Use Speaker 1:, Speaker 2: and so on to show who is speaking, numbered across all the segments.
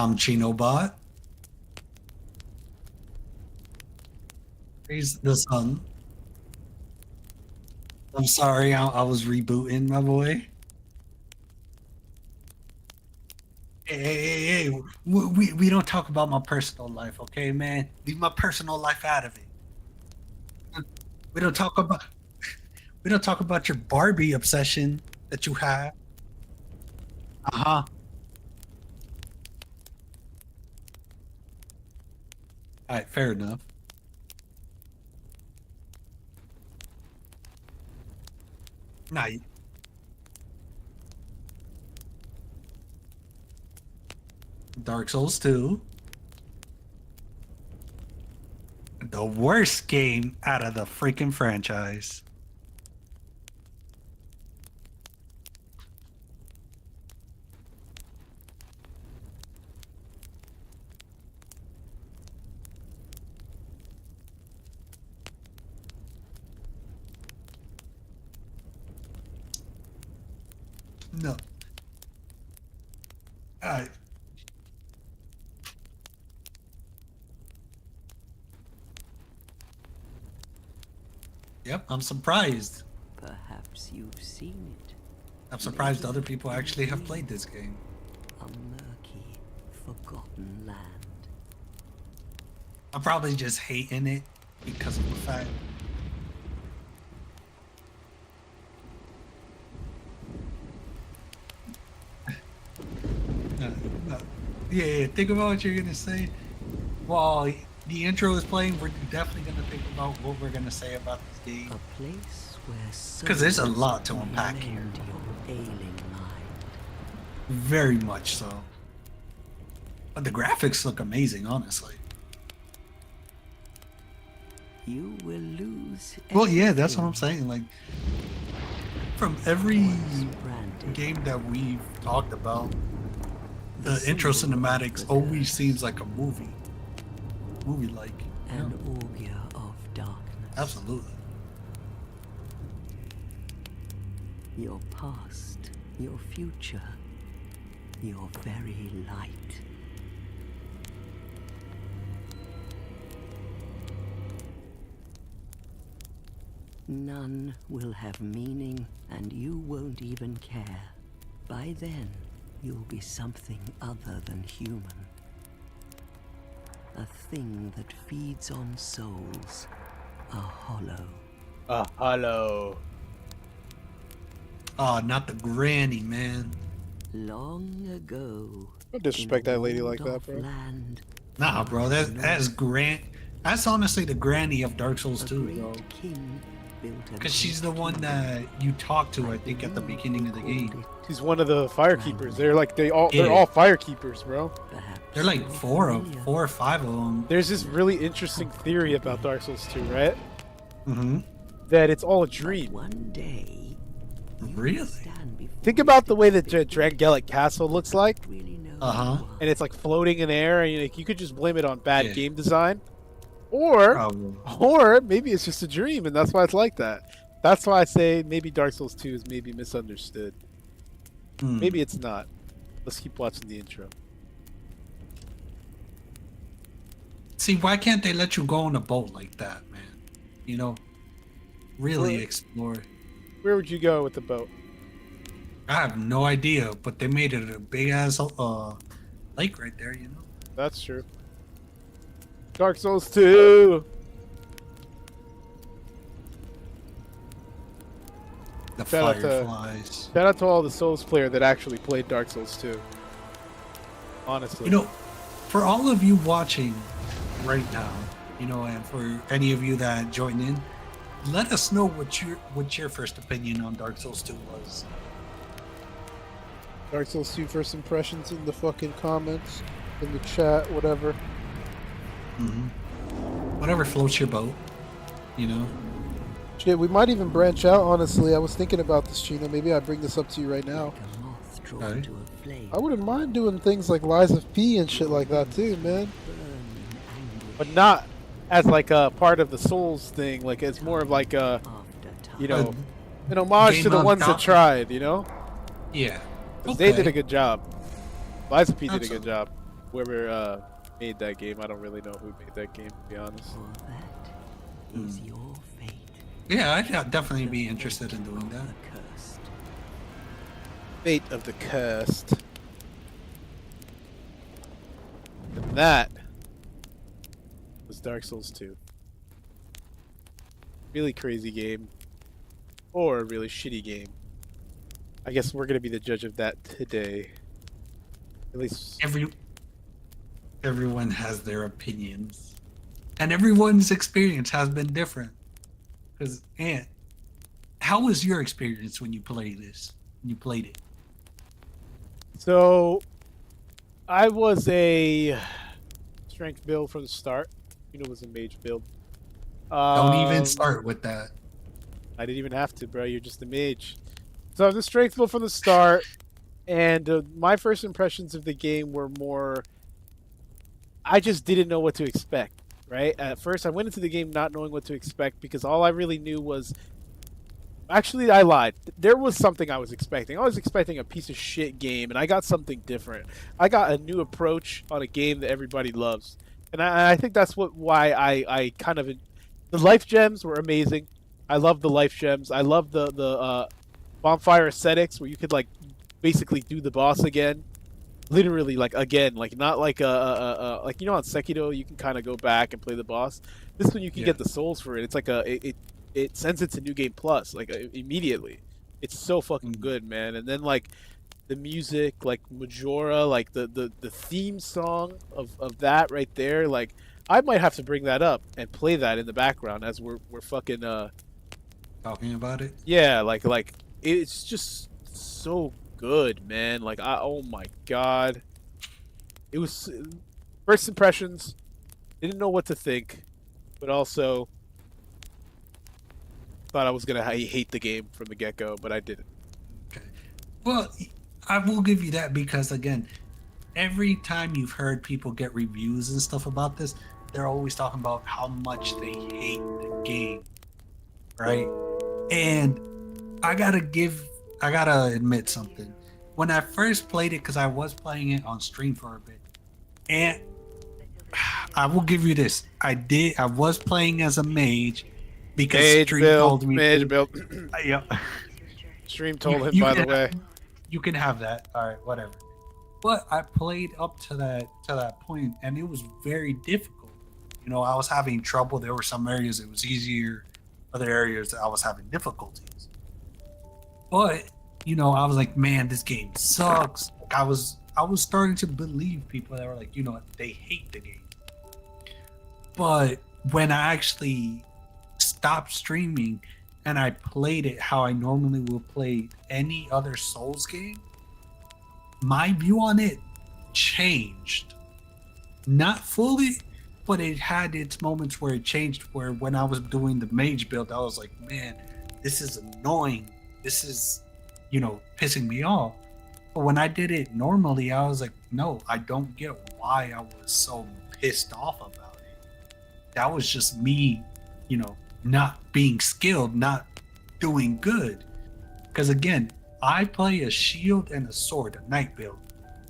Speaker 1: Chinobot. Praise the sun. I'm sorry, I was rebooting, my boy. Hey, we don't talk about my personal life, okay, man? Leave my personal life out of it. We don't talk about we don't talk about your Barbie obsession that you have. Uh-huh. All right, fair enough. Nah, Dark Souls 2, the worst game out of the freaking franchise. No. All right. Yep, I'm surprised.
Speaker 2: Perhaps you've seen it.
Speaker 1: I'm surprised other people actually have played this game.
Speaker 2: A murky, forgotten land.
Speaker 1: I'm probably just hating it because of the fact. No. Yeah, think about what you're gonna say. While the intro is playing, we're definitely gonna think about what we're gonna say about this game.
Speaker 2: A place where
Speaker 1: 'Cause there's a lot to unpack here.
Speaker 2: Your ailing mind.
Speaker 1: Very much so. But the graphics look amazing, honestly.
Speaker 2: You will lose.
Speaker 1: Well, yeah, that's what I'm saying. Like, from every
Speaker 2: Branded.
Speaker 1: game that we've talked about, the intro cinematics always seems like a movie. Movie-like. You
Speaker 2: An
Speaker 1: know?
Speaker 2: augur of darkness.
Speaker 1: Absolutely.
Speaker 2: Your past, your future, your very light. None will have meaning, and you won't even care. By then, you'll be something other than human. A thing that feeds on souls. A hollow.
Speaker 3: Hello.
Speaker 1: Oh, not the granny, man.
Speaker 2: Long ago.
Speaker 3: Don't disrespect that lady
Speaker 2: in a
Speaker 3: like that,
Speaker 2: walled-off
Speaker 3: bro.
Speaker 2: Land,
Speaker 1: Nah, bro, that's That's honestly the granny of Dark Souls
Speaker 2: a
Speaker 1: 2,
Speaker 2: great
Speaker 1: bro.
Speaker 2: king built a
Speaker 1: Because she's
Speaker 2: great
Speaker 1: the one
Speaker 2: kingdom.
Speaker 1: that you talk to, I think, at the beginning of the game.
Speaker 3: She's one of the firekeepers. They're
Speaker 1: Yeah.
Speaker 3: all firekeepers, bro.
Speaker 2: Perhaps
Speaker 1: They're like
Speaker 2: you're
Speaker 1: four
Speaker 2: familiar.
Speaker 1: or five of them.
Speaker 3: There's this really interesting theory about Dark Souls 2, right?
Speaker 1: Mm-hmm.
Speaker 3: That it's all a
Speaker 2: But
Speaker 3: dream.
Speaker 2: one day, you
Speaker 1: Really?
Speaker 2: will stand before
Speaker 3: Think about the way that Drangelic Castle looks like,
Speaker 2: really know
Speaker 1: Uh-huh.
Speaker 2: who you are.
Speaker 3: and it's like floating in the air, and you could just blame it on bad
Speaker 1: Yeah.
Speaker 3: game design, or
Speaker 1: Probably.
Speaker 3: maybe it's just a dream, and that's why it's like that. That's why I say maybe Dark Souls 2 is maybe misunderstood.
Speaker 1: Hmm.
Speaker 3: Maybe it's not. Let's keep watching the intro.
Speaker 1: See, why can't they let you go on a boat like that, man? You know, really
Speaker 3: Well-
Speaker 1: explore.
Speaker 3: Where would you go with the boat?
Speaker 1: I have no idea, but they made it a big ass lake right there. You know.
Speaker 3: That's true. Dark Souls 2!
Speaker 1: The
Speaker 3: Shout out to-
Speaker 1: fireflies.
Speaker 3: Shout out to all the Souls player that actually played Dark Souls 2. Honestly.
Speaker 1: You know, for all of you watching right now, you know, and for any of you that join in, let us know what your first opinion on Dark Souls 2 was.
Speaker 3: Dark Souls 2 first impressions in the fucking comments, in the chat, whatever.
Speaker 1: Hmm. Whatever floats your boat, you know.
Speaker 3: Shit, we might even branch out, honestly. I was thinking about this, Chino. Maybe I bring this up to you right now.
Speaker 2: Like a moth drawn
Speaker 1: Okay.
Speaker 2: to a flame.
Speaker 3: I wouldn't mind doing things like Lies of P and shit like that too, man.
Speaker 2: Burn in anguish
Speaker 3: But not as like a part of the Souls thing. Like it's more of like a,
Speaker 2: after time.
Speaker 3: you know, an homage to
Speaker 1: Game
Speaker 3: the
Speaker 1: on
Speaker 3: ones that
Speaker 1: top.
Speaker 3: tried, you know?
Speaker 1: Yeah.
Speaker 3: 'Cause they did a good job. Lies of P did a
Speaker 1: Absolutely.
Speaker 3: good job. whoever made that game. I don't really know who made that game, to be honest.
Speaker 2: For that is your fate.
Speaker 1: Yeah, I'd definitely be interested in doing that.
Speaker 2: The cursed.
Speaker 3: Fate of the Cursed. And that was Dark Souls 2. Really crazy game. Or a really shitty game. I guess we're gonna be the judge of that today. At least
Speaker 1: Everyone has their opinions, and everyone's experience has been different. Because, Ant, how was your experience when you played this? When you played it?
Speaker 3: so. I was a strength build from the start. You know, it was a mage build.
Speaker 1: Don't even start with that.
Speaker 3: I didn't even have to, bro. You're just a mage. So I was a strength build from the start, and my first impressions of the game were more. I just didn't know what to expect. Right at first, I went into the game not knowing what to expect because all I really knew was. Actually, I lied. There was something I was expecting. I was expecting a piece of shit game, and I got something different. I got a new approach on a game that everybody loves, and I think that's why I kind of. The life gems were amazing. I love the life gems. I love the bonfire aesthetics where you could like basically do the boss again, literally like again, like not like like you know on Sekiro you can kind of go back and play the boss. This one you can get the souls for it. It's like it sends it to New Game Plus like immediately. It's so fucking good, man. And then like the music, like Majora, like the theme song of that right there, like I might have to bring that up and play that in the background as we're fucking
Speaker 1: Talking about it?
Speaker 3: yeah, like it's just so good, man. Like oh my god. It was first impressions, didn't know what to think, but also thought I was gonna hate the game from the get-go, but I didn't.
Speaker 1: Okay. Well, I will give you that because again, every time you've heard people get reviews and stuff about this, they're always talking about how much they hate the game, right? And I gotta admit something. When I first played it, because I was playing it on stream for a bit, and I will give you this: I was playing as a mage because
Speaker 3: Mage
Speaker 1: stream
Speaker 3: build,
Speaker 1: told me.
Speaker 3: mage build.
Speaker 1: Yeah.
Speaker 3: Stream told him, by the way.
Speaker 1: You can have that. All right, whatever. But I played up to that point, and it was very difficult. You know, I was having trouble. There were some areas it was easier, other areas I was having difficulties. But you know, I was like, man, this game sucks. Like, I was starting to believe people that were like, you know, they hate the game. But when I actually stopped streaming and I played it how I normally would play any other Souls game, my view on it changed. Not fully, but it had its moments where it changed, where when I was doing the mage build, I was like, man, this is annoying. This is, you know, pissing me off. But when I did it normally, I was like, no, I don't get why I was so pissed off about it. That was just me, you know, not being skilled, not doing good. Because again, I play a shield and a sword, a knight build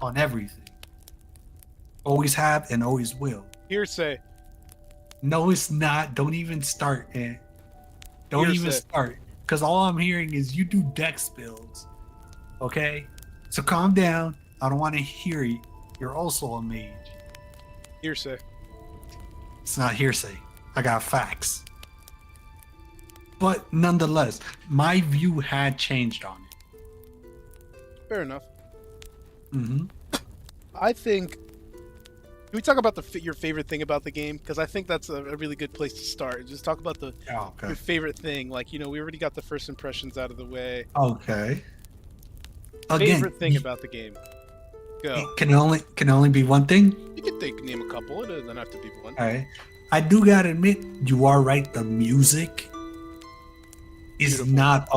Speaker 1: on everything. Always have and always will.
Speaker 3: Hearsay.
Speaker 1: No, it's not. Don't even start, man. Don't even start. Because all I'm hearing is you do dex builds. Okay? So calm down. I don't want to hear you. You're also a mage.
Speaker 3: Hearsay.
Speaker 1: It's not hearsay. I got facts. But nonetheless, my view had changed on it.
Speaker 3: Fair enough.
Speaker 1: Mm-hmm.
Speaker 3: I think. Can we talk about your favorite thing about the game? Because I think that's a really good place to start. Just talk about your favorite thing. Like, you know, we already got the first impressions out of the way.
Speaker 1: Okay. Again,
Speaker 3: Favorite thing about the game. Go.
Speaker 1: It can only be one thing.
Speaker 3: You can name a couple. It doesn't have to be one.
Speaker 1: All right. I do gotta admit, you are right. The music is not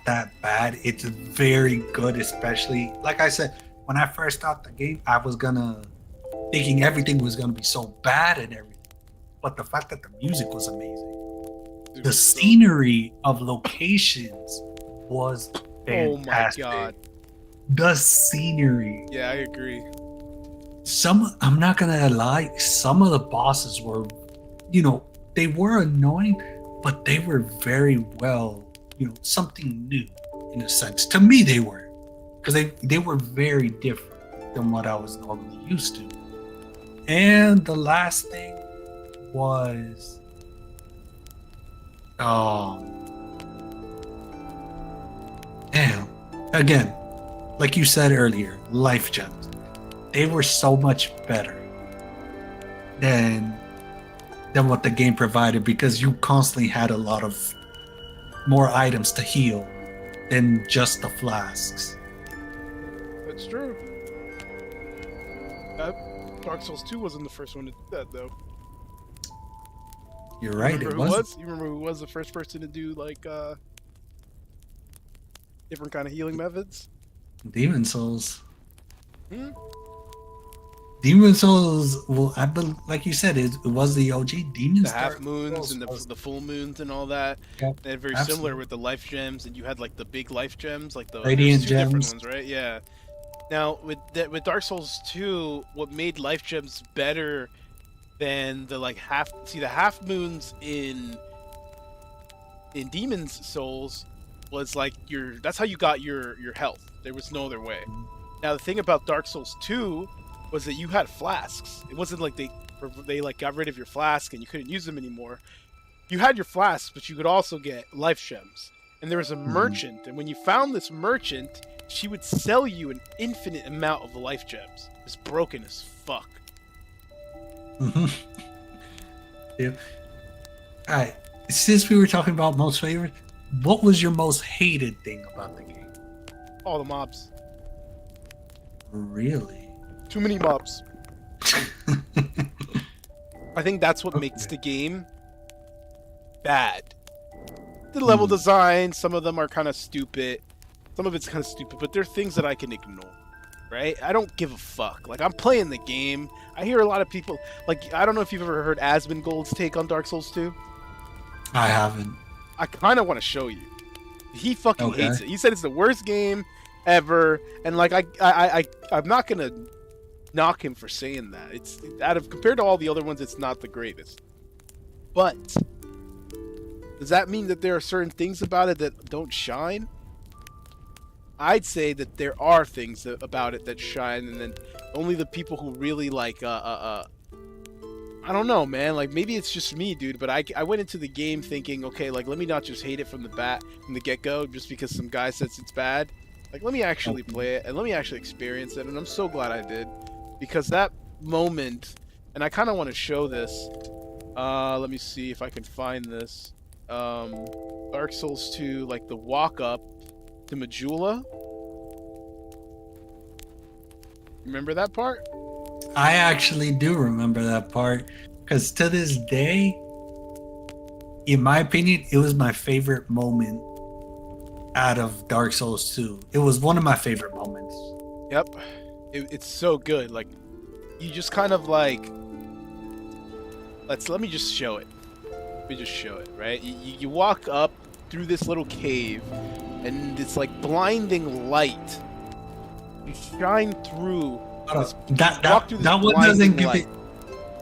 Speaker 1: that bad. It's very good, especially like I said, when I first started the game, I was thinking everything was gonna be so bad and everything. But the fact that the music was amazing. The scenery of locations was fantastic.
Speaker 3: Oh my god.
Speaker 1: The scenery.
Speaker 3: Yeah, I agree.
Speaker 1: I'm not gonna lie, some of the bosses were, they were annoying, but they were very well, something new in a sense. To me, they were, because they were very different than what I was normally used to. And the last thing was, damn, again, like you said earlier, life gems. They were so much better than what the game provided, because you constantly had a lot of more items to heal than just the flasks.
Speaker 4: That's true. Dark Souls 2 wasn't the first one to do that, though.
Speaker 1: You're right.
Speaker 4: You
Speaker 1: It
Speaker 4: remember
Speaker 1: was.
Speaker 4: You remember who was the first person to do like different kind of healing methods?
Speaker 1: Demon Souls.
Speaker 4: Hmm?
Speaker 1: Demon Souls. Well, like you said, it was the OG Demon.
Speaker 4: The half moons and the full moons and all that.
Speaker 1: Yep,
Speaker 4: And very
Speaker 1: absolutely.
Speaker 4: similar with the life gems, and you had like the big life gems, like the
Speaker 1: Radiant
Speaker 4: there's two different
Speaker 1: gems.
Speaker 4: ones, right? Yeah. Now with Dark Souls 2, what made life gems better than the half moons in Demon's Souls was like that's how you got your health. There was no other way. Now the thing about Dark Souls 2 was that you had flasks. It wasn't like they like got rid of your flask and you couldn't use them anymore. You had your flasks, but you could also get life gems. And there was a merchant, and when you found this merchant, she would sell you an infinite amount of life gems. It's broken as fuck.
Speaker 1: Yeah. All right. Since we were talking about most favorite, what was your most hated thing about the game?
Speaker 4: All the mobs.
Speaker 1: Really?
Speaker 4: Too many mobs. I think that's what makes the game bad. The level design, some of them are kind of stupid. Some of it's kind of stupid, but they're things that I can ignore, right? I don't give a fuck. Like, I'm playing the game. I hear a lot of people, like, I don't know if you've ever heard Asmongold's take on Dark Souls 2.
Speaker 1: I haven't.
Speaker 4: I kind of want to show you. He fucking
Speaker 1: Okay.
Speaker 4: hates it. He said it's the worst game ever, and like I'm not gonna knock him for saying that. It's compared to all the other ones, it's not the greatest. But does that mean that there are certain things about it that don't shine? I'd say that there are things about it that shine, and then only the people who really like I don't know, man. Like, maybe it's just me, dude, but I went into the game thinking, okay, like, let me not just hate it from the get-go, just because some guy says it's bad. Like, let me actually play it, and let me actually experience it, and I'm so glad I did. Because that moment, and I kind of want to show this. Let me see if I can find this. Dark Souls 2, like, the walk-up to Majula. Remember that part?
Speaker 1: I actually do remember that part, because to this day, in my opinion, it was my favorite moment out of Dark Souls 2. It was one of my favorite moments.
Speaker 4: Yep. It's so good. Like, you just kind of like... Let me just show it. Let me just show it, right? You walk up through this little cave, and it's like blinding light. You shine through...
Speaker 1: That one doesn't give it.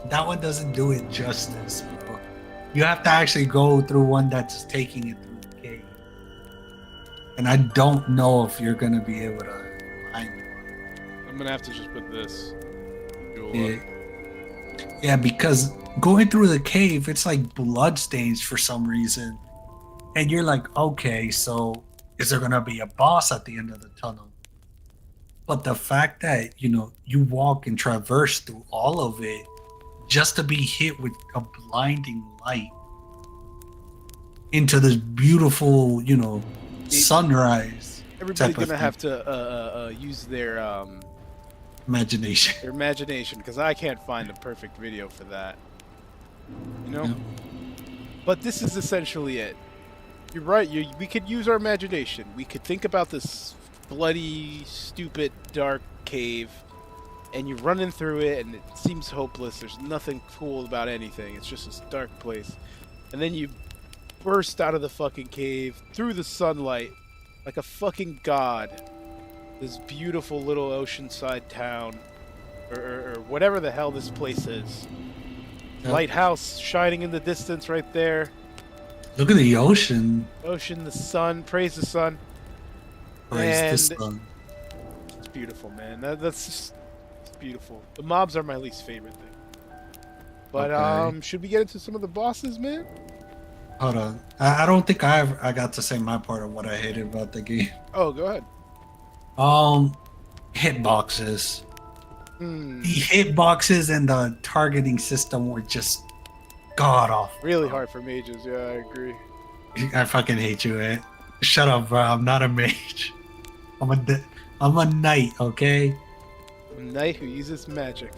Speaker 1: That one doesn't do it justice, bro. You have to actually go through one that's taking it through the cave, and I don't know if you're gonna be able to find one.
Speaker 4: I'm gonna have to just put this.
Speaker 1: Yeah, because going through the cave, it's like bloodstains for some reason, and you're like, okay, so is there gonna be a boss at the end of the tunnel? But the fact that, you walk and traverse through all of it just to be hit with a blinding light into this beautiful, sunrise.
Speaker 4: Everybody's gonna have to use their
Speaker 1: Imagination.
Speaker 4: Their imagination, because I can't find a perfect video for that.
Speaker 1: Yeah.
Speaker 4: But this is essentially it. You're right. We could use our imagination. We could think about this bloody, stupid, dark cave, and you're running through it, and it seems hopeless. There's nothing cool about anything. It's just this dark place. And then you burst out of the fucking cave, through the sunlight, like a fucking god. This beautiful little oceanside town,
Speaker 3: or whatever the hell this place is.
Speaker 1: Yep.
Speaker 3: Lighthouse shining in the distance right there.
Speaker 1: Look at the ocean.
Speaker 3: Ocean, the sun. Praise the sun.
Speaker 1: Praise the
Speaker 3: And-
Speaker 1: sun.
Speaker 3: It's beautiful, man. That's just it's beautiful. The mobs are my least favorite thing. But
Speaker 1: Okay.
Speaker 3: should we get into some of the bosses, man?
Speaker 1: Hold on. I don't think I got to say my part of what I hated about the game.
Speaker 3: Oh, go ahead.
Speaker 1: Hitboxes.
Speaker 3: Hmm.
Speaker 1: The hitboxes and the targeting system were just god awful.
Speaker 3: Really hard for mages. Yeah, I agree.
Speaker 1: I fucking hate you, man. Shut up, bro. I'm not a mage. I'm a knight, okay?
Speaker 3: A knight who uses magic.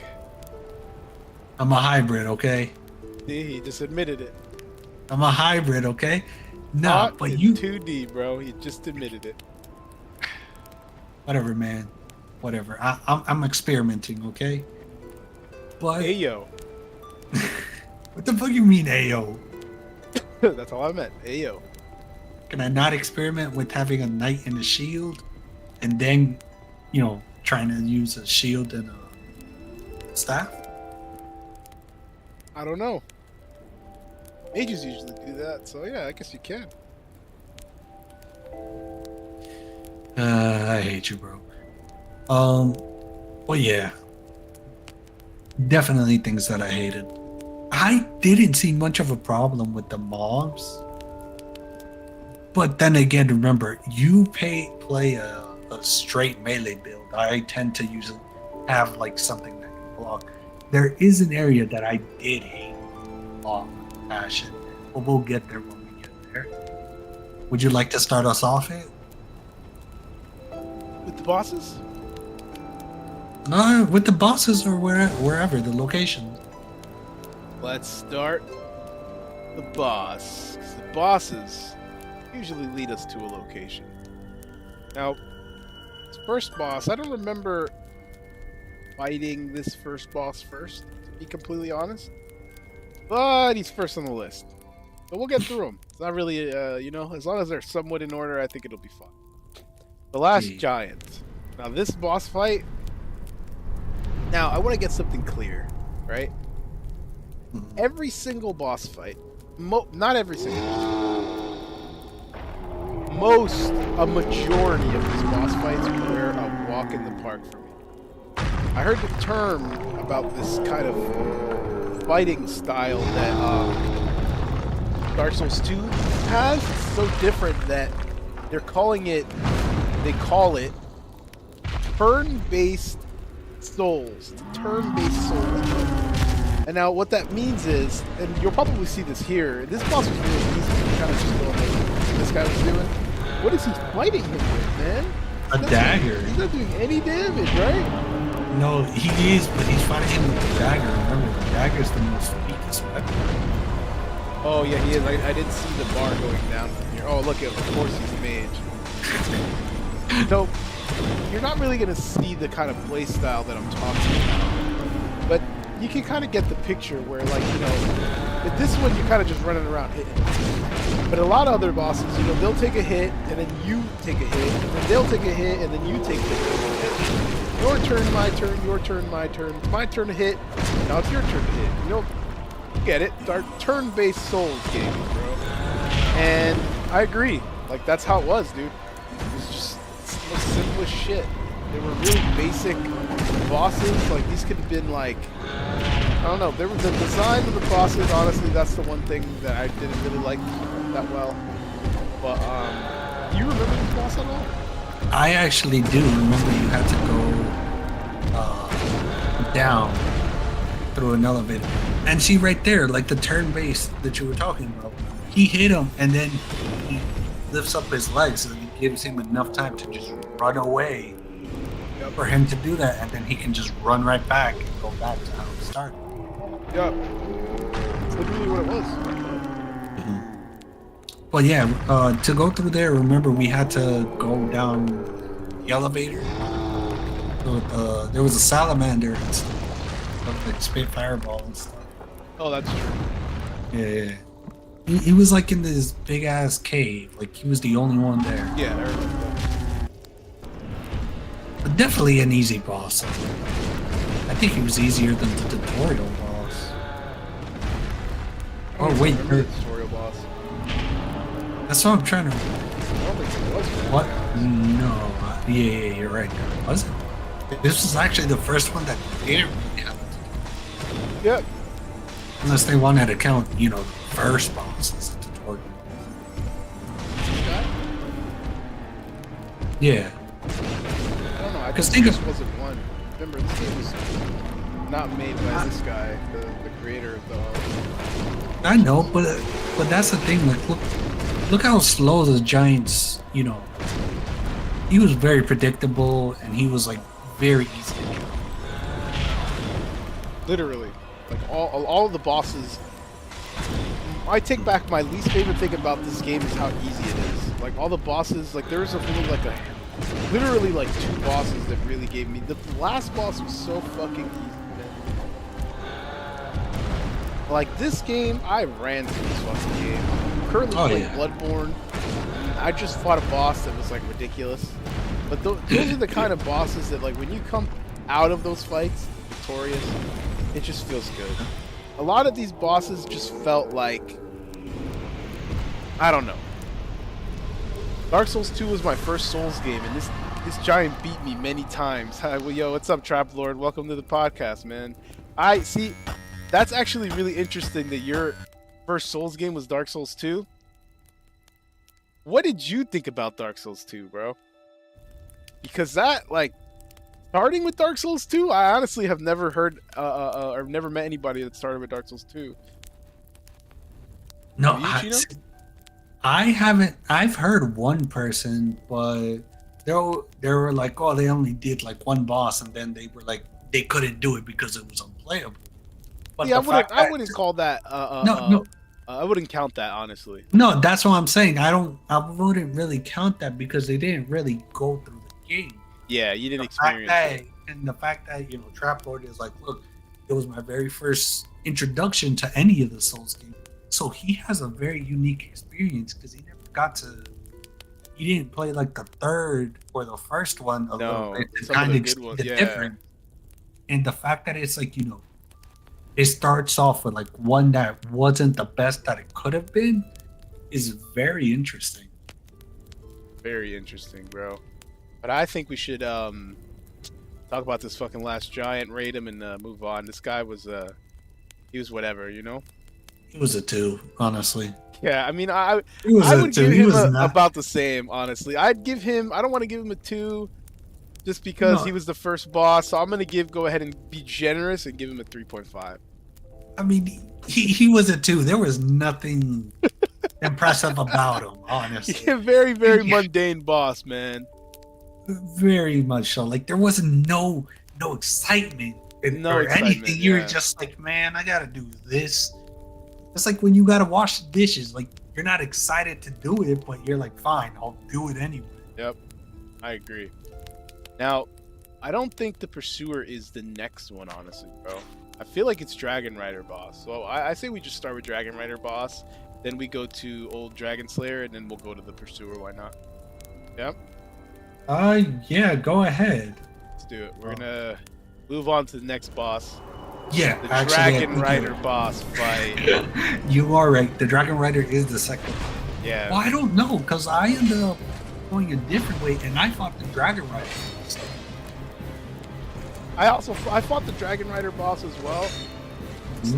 Speaker 1: I'm a hybrid, okay?
Speaker 3: See, he just admitted it.
Speaker 1: I'm a hybrid, okay? No,
Speaker 3: Not
Speaker 1: but
Speaker 3: in
Speaker 1: you
Speaker 3: 2D, bro. He just admitted it.
Speaker 1: whatever, man. Whatever. I'm experimenting, okay? But
Speaker 3: Hey, yo.
Speaker 1: what the fuck you mean, Ayo?
Speaker 3: That's all I meant. Hey, yo.
Speaker 1: Can I not experiment with having a knight and a shield, and then, trying to use a shield and a staff?
Speaker 3: I don't know. Mages usually do that, so yeah, I guess you can.
Speaker 1: I hate you, bro. Well, yeah. Definitely things that I hated. I didn't see much of a problem with the mobs. But then again, remember, you play a straight melee build. I tend to have like something that can block. There is an area that I did hate block passion, but we'll get there when we get there. Would you like to start us off it?
Speaker 3: With the bosses?
Speaker 1: No, with the bosses or wherever the location.
Speaker 3: Let's start the boss. 'Cause the bosses usually lead us to a location. Now, this first boss, I don't remember fighting this first boss first, to be completely honest. But he's first on the list. But we'll get through him. It's not really, as long as they're somewhat in order, I think it'll be fun. The last
Speaker 1: Yeah.
Speaker 3: giant. Now, this boss fight. Now, I want to get something clear, right? Every single boss fight, not every single boss fight, a majority of these boss fights were a walk in the park for me. I heard the term about this kind of fighting style that Dark Souls 2 has. It's so different that they call it turn-based Souls. It's a turn-based Souls. And now what that means is, and you'll probably see this here, this boss was really easy, kind of just going like what this guy was doing. What is he fighting him with, man?
Speaker 1: A dagger.
Speaker 3: He's not doing any damage, right?
Speaker 1: No, he is, but he's fighting him with the dagger. Remember, the dagger is the most weakest weapon.
Speaker 3: Oh yeah, he is. I didn't see the bar going down from here. Oh look, of course he's a mage. So, you're not really going to see the kind of play style that I'm talking about. But you can kind of get the picture where, like, with this one, you're kind of just running around hitting. But a lot of other bosses, they'll take a hit, and then you take a hit, and then they'll take a hit, and then you take the hit. Your turn, my turn, your turn, my turn. It's my turn to hit. Now it's your turn to hit. You get it. Our turn-based Souls game, bro. And I agree. Like, that's how it was, dude. It was just the simplest shit. They were really basic bosses. Like, these could have been like, I don't know. There was the design of the bosses. Honestly, that's the one thing that I didn't really like that well. But do you remember the boss at all?
Speaker 1: I actually do remember you had to go down through an elevator. And see right there, like the turn base that you were talking about. He hit him, and then he lifts up his legs, and it gives him enough time to just run away for him to do that, and then he can just run right back and go back to how it started.
Speaker 3: Yeah. That's literally what it was.
Speaker 1: But yeah, to go through there, remember we had to go down the elevator. So, there was a salamander and stuff, like spit fireball and stuff.
Speaker 3: Oh, that's true.
Speaker 1: Yeah. He was like in this big ass cave, like he was the only one there.
Speaker 3: Yeah, I remember that.
Speaker 1: But definitely an easy boss. I think he was easier than the tutorial boss.
Speaker 4: I don't
Speaker 1: Oh
Speaker 4: even
Speaker 1: wait,
Speaker 4: remember the tutorial boss.
Speaker 1: that's what I'm trying to.
Speaker 4: I don't think it was.
Speaker 1: What? No. Yeah, you're right. Was it? This was actually the first one that didn't really have it.
Speaker 4: Yep.
Speaker 1: Unless they wanted to count, the first boss as a tutorial. Yeah.
Speaker 4: I don't know. I
Speaker 1: 'Cause
Speaker 4: think
Speaker 1: think
Speaker 4: this
Speaker 1: of-
Speaker 4: wasn't one. Remember, this game was not made by this guy, the creator of the.
Speaker 1: I know, but that's the thing. Like, look how slow the Giants. He was very predictable, and he was like very easy to kill.
Speaker 4: Literally, like all of the bosses. I take back my least favorite thing about this game is how easy it is. Like all the bosses, like there's literally like 2 bosses that really gave me. The last boss was so fucking easy, man. Like this game, I ran through this fucking game. I'm currently playing
Speaker 1: yeah.
Speaker 4: Bloodborne. I just fought a boss that was like ridiculous. But those are the kind of bosses that like when you come out of those fights victorious, it just feels good. A lot of these bosses just felt like, I don't know. Dark Souls 2 was my first Souls game, and this giant beat me many times. Well, yo, what's up, Trap Lord? Welcome to the podcast, man. I see. That's actually really interesting that your first Souls game was Dark Souls 2. What did you think about Dark Souls 2, bro? Because that, like, starting with Dark Souls 2, I honestly have never heard, or never met anybody that started with Dark Souls 2.
Speaker 1: No,
Speaker 4: Have you, Chino?
Speaker 1: I haven't. I've heard one person, but they were like, oh, they only did like one boss, and then they were like, they couldn't do it because it was unplayable. But
Speaker 4: Yeah,
Speaker 1: the
Speaker 4: I wouldn't call that.
Speaker 1: No.
Speaker 4: I wouldn't count that, honestly.
Speaker 1: No, that's what I'm saying. I wouldn't really count that because they didn't really go through the game.
Speaker 4: Yeah, you didn't
Speaker 1: The fact
Speaker 4: experience it.
Speaker 1: And the fact that Trap Lord is like, look, it was my very first introduction to any of the Souls games, so he has a very unique experience because he never got to. He didn't play like the third or the first one a little bit to
Speaker 4: some of
Speaker 1: kind
Speaker 4: the
Speaker 1: of
Speaker 4: good
Speaker 1: see
Speaker 4: ones,
Speaker 1: the
Speaker 4: yeah.
Speaker 1: difference. And the fact that it's like it starts off with like one that wasn't the best that it could have been is very interesting.
Speaker 4: Very interesting, bro. But I think we should talk about this fucking last giant, raid him, and move on. This guy was he was whatever,
Speaker 1: It was a 2, honestly.
Speaker 4: Yeah, I mean, I
Speaker 1: It was
Speaker 4: would give
Speaker 1: He
Speaker 4: him
Speaker 1: was not.
Speaker 4: about the same, honestly. I don't want to give him a 2 just because
Speaker 1: No.
Speaker 4: he was the first boss. So I'm going to go ahead and be generous and give him a 3.5.
Speaker 1: I mean, he was a 2. There was nothing impressive about him, honestly.
Speaker 4: Yeah, very, very
Speaker 1: Yeah.
Speaker 4: mundane boss, man.
Speaker 1: Very much so. Like there wasn't no excitement
Speaker 4: No
Speaker 1: or
Speaker 4: excitement,
Speaker 1: anything. You were
Speaker 4: yeah.
Speaker 1: just like, man, I gotta do this. It's like when you gotta wash the dishes. Like you're not excited to do it, but you're like, fine, I'll do it anyway.
Speaker 4: Yep, I agree. Now, I don't think the Pursuer is the next one, honestly, bro. I feel like it's Dragon Rider boss. So I say we just start with Dragon Rider boss, then we go to old Dragon Slayer, and then we'll go to the Pursuer. Why not? Yep,
Speaker 1: Yeah, go ahead.
Speaker 4: let's do it. We're gonna move on to the next boss,
Speaker 1: Yeah,
Speaker 4: the
Speaker 1: actually, I
Speaker 4: Dragon
Speaker 1: think
Speaker 4: Rider boss fight.
Speaker 1: You are right. The Dragon Rider is the second.
Speaker 4: Yeah.
Speaker 1: Well, I don't know because I ended up going a different way, and I fought the Dragon Rider.
Speaker 4: I fought the Dragon Rider boss as well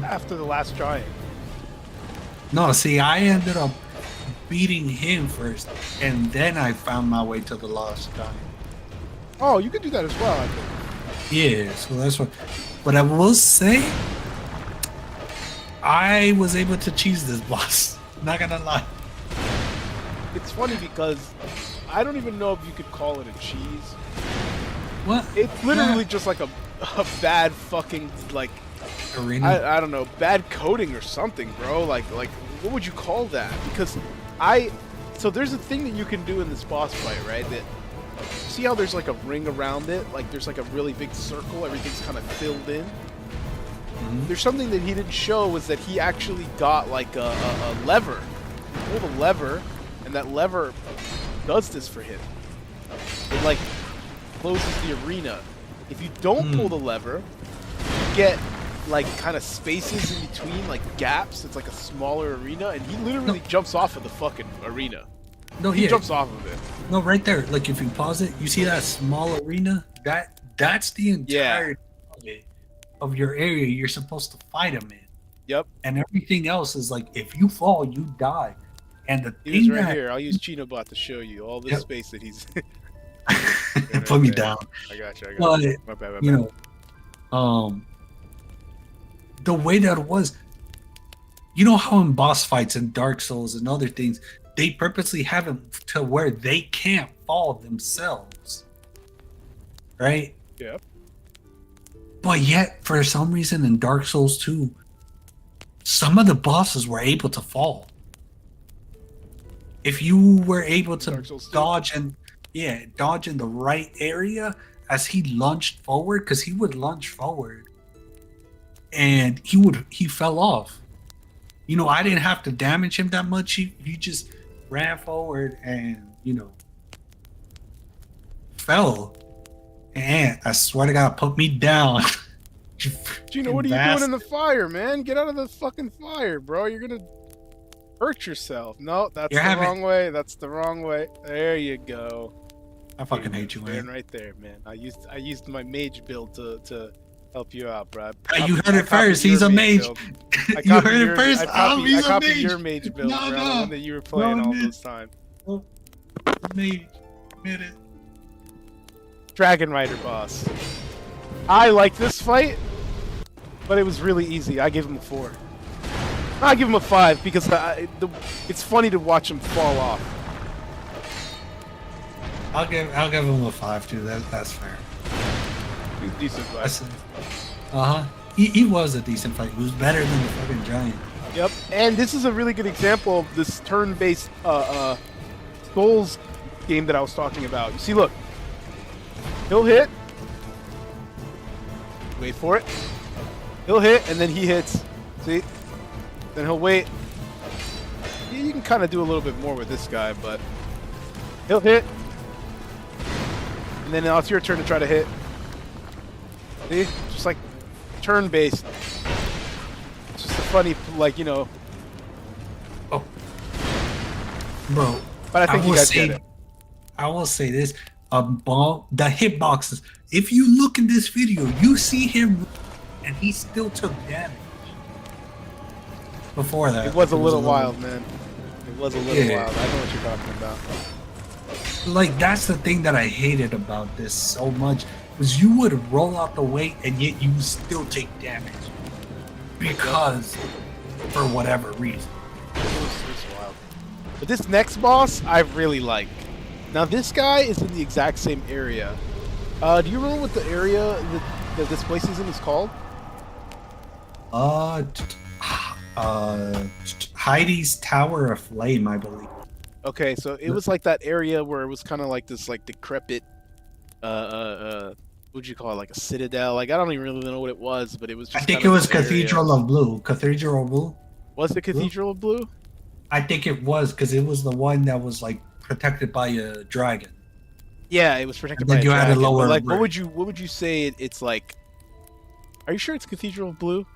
Speaker 4: after the last giant.
Speaker 1: No, see, I ended up beating him first, and then I found my way to the Lost Giant.
Speaker 4: Oh, you could do that as well, I think.
Speaker 1: Yeah, so that's what. But I will say, I was able to cheese this boss. Not gonna lie.
Speaker 4: It's funny because I don't even know if you could call it a cheese.
Speaker 1: What?
Speaker 4: It's literally just like a bad fucking, like,
Speaker 1: Arena.
Speaker 4: I don't know, bad coding or something, bro. Like what would you call that? Because so there's a thing that you can do in this boss fight, right? That, see how there's like a ring around it? Like there's like a really big circle, everything's kind of filled in. There's something that he didn't show was that he actually got like a lever. He pulled a lever, and that lever does this for him. It like closes the arena. If you don't pull the lever, get like kind of spaces in between, like gaps. It's like a smaller arena, and he literally jumps off of the fucking arena.
Speaker 1: No,
Speaker 4: He
Speaker 1: yeah.
Speaker 4: jumps off of it.
Speaker 1: No, right there. Like if you pause it, you see that small arena? That's the entirety of your area you're supposed to fight him in.
Speaker 4: Yep.
Speaker 1: And everything else is like if you fall, you die. And the
Speaker 4: He was
Speaker 1: thing
Speaker 4: right
Speaker 1: that
Speaker 4: here. I'll use Chinobot to show you all this
Speaker 1: Yep.
Speaker 4: space that he's.
Speaker 1: put me
Speaker 4: there.
Speaker 1: down.
Speaker 4: I got you.
Speaker 1: But
Speaker 4: My bad.
Speaker 1: you know, the way that it was, you know how in boss fights and Dark Souls and other things, they purposely have it to where they can't fall themselves, right?
Speaker 4: Yep.
Speaker 1: But yet, for some reason, in Dark Souls 2, some of the bosses were able to fall. If you were able to
Speaker 4: Dark Souls 2?
Speaker 1: dodge in the right area as he lunged forward, because he would lunge forward, and he fell off. You know, I didn't have to damage him that much. He just ran forward and fell. And I swear to God, put me down.
Speaker 4: Gino, what are you doing in the fire, man? Get out of the fucking fire, bro. You're gonna hurt yourself. No, that's wrong way. That's the wrong way. There you go.
Speaker 1: I fucking hate you, man.
Speaker 4: Right there, man. I used my mage build to help you out, bro.
Speaker 1: You heard it first. He's a mage. You heard it first.
Speaker 4: I copied
Speaker 1: mage.
Speaker 4: your mage build,
Speaker 1: No,
Speaker 4: bro.
Speaker 1: no.
Speaker 4: The one that you were playing all this time.
Speaker 1: Mage. Admit it.
Speaker 4: Dragon Rider boss. I like this fight, but it was really easy. I gave him a 4. I give him a 5 because it's funny to watch him fall off.
Speaker 1: I'll give him a 5 too. That's fair.
Speaker 4: He's a decent fight.
Speaker 1: He was a decent fight. He was better than the fucking giant.
Speaker 4: Yep, and this is a really good example of this turn-based Souls game that I was talking about. You see, look, he'll hit. Wait for it. He'll hit, and then he hits. See? Then he'll wait. Yeah, you can kind of do a little bit more with this guy, but he'll hit. And then now it's your turn to try to hit. See? Just like turn-based. It's just a funny, like, you know.
Speaker 1: Oh. Bro.
Speaker 4: But I think you guys get it.
Speaker 1: I will say this. The hitboxes. If you look in this video, you see him and he still took damage. Before that.
Speaker 4: It was a little wild, man. It was a little wild. I know what you're talking about.
Speaker 1: Like, that's the thing that I hated about this so much, was you would roll out the weight and yet you still take damage. Because, for whatever reason.
Speaker 4: It was wild. But this next boss, I really like. Now, this guy is in the exact same area. Do you remember what the area that this place is in is called?
Speaker 1: Heidi's Tower of Flame, I believe.
Speaker 4: Okay, so it was like that area where it was kind of like this, like, decrepit, what'd you call it, like a citadel? Like, I don't even really know what it was, but it was just
Speaker 1: I think it was Cathedral of Blue. Cathedral of Blue?
Speaker 4: Was it Cathedral of Blue?
Speaker 1: I think it was, because it was the one that was, like, protected by a dragon.
Speaker 4: Yeah, it was protected
Speaker 1: And
Speaker 4: by
Speaker 1: then
Speaker 4: a
Speaker 1: you had a
Speaker 4: dragon.
Speaker 1: lower
Speaker 4: But, like,
Speaker 1: brick.
Speaker 4: what would you say it's like? Are you sure it's Cathedral of Blue?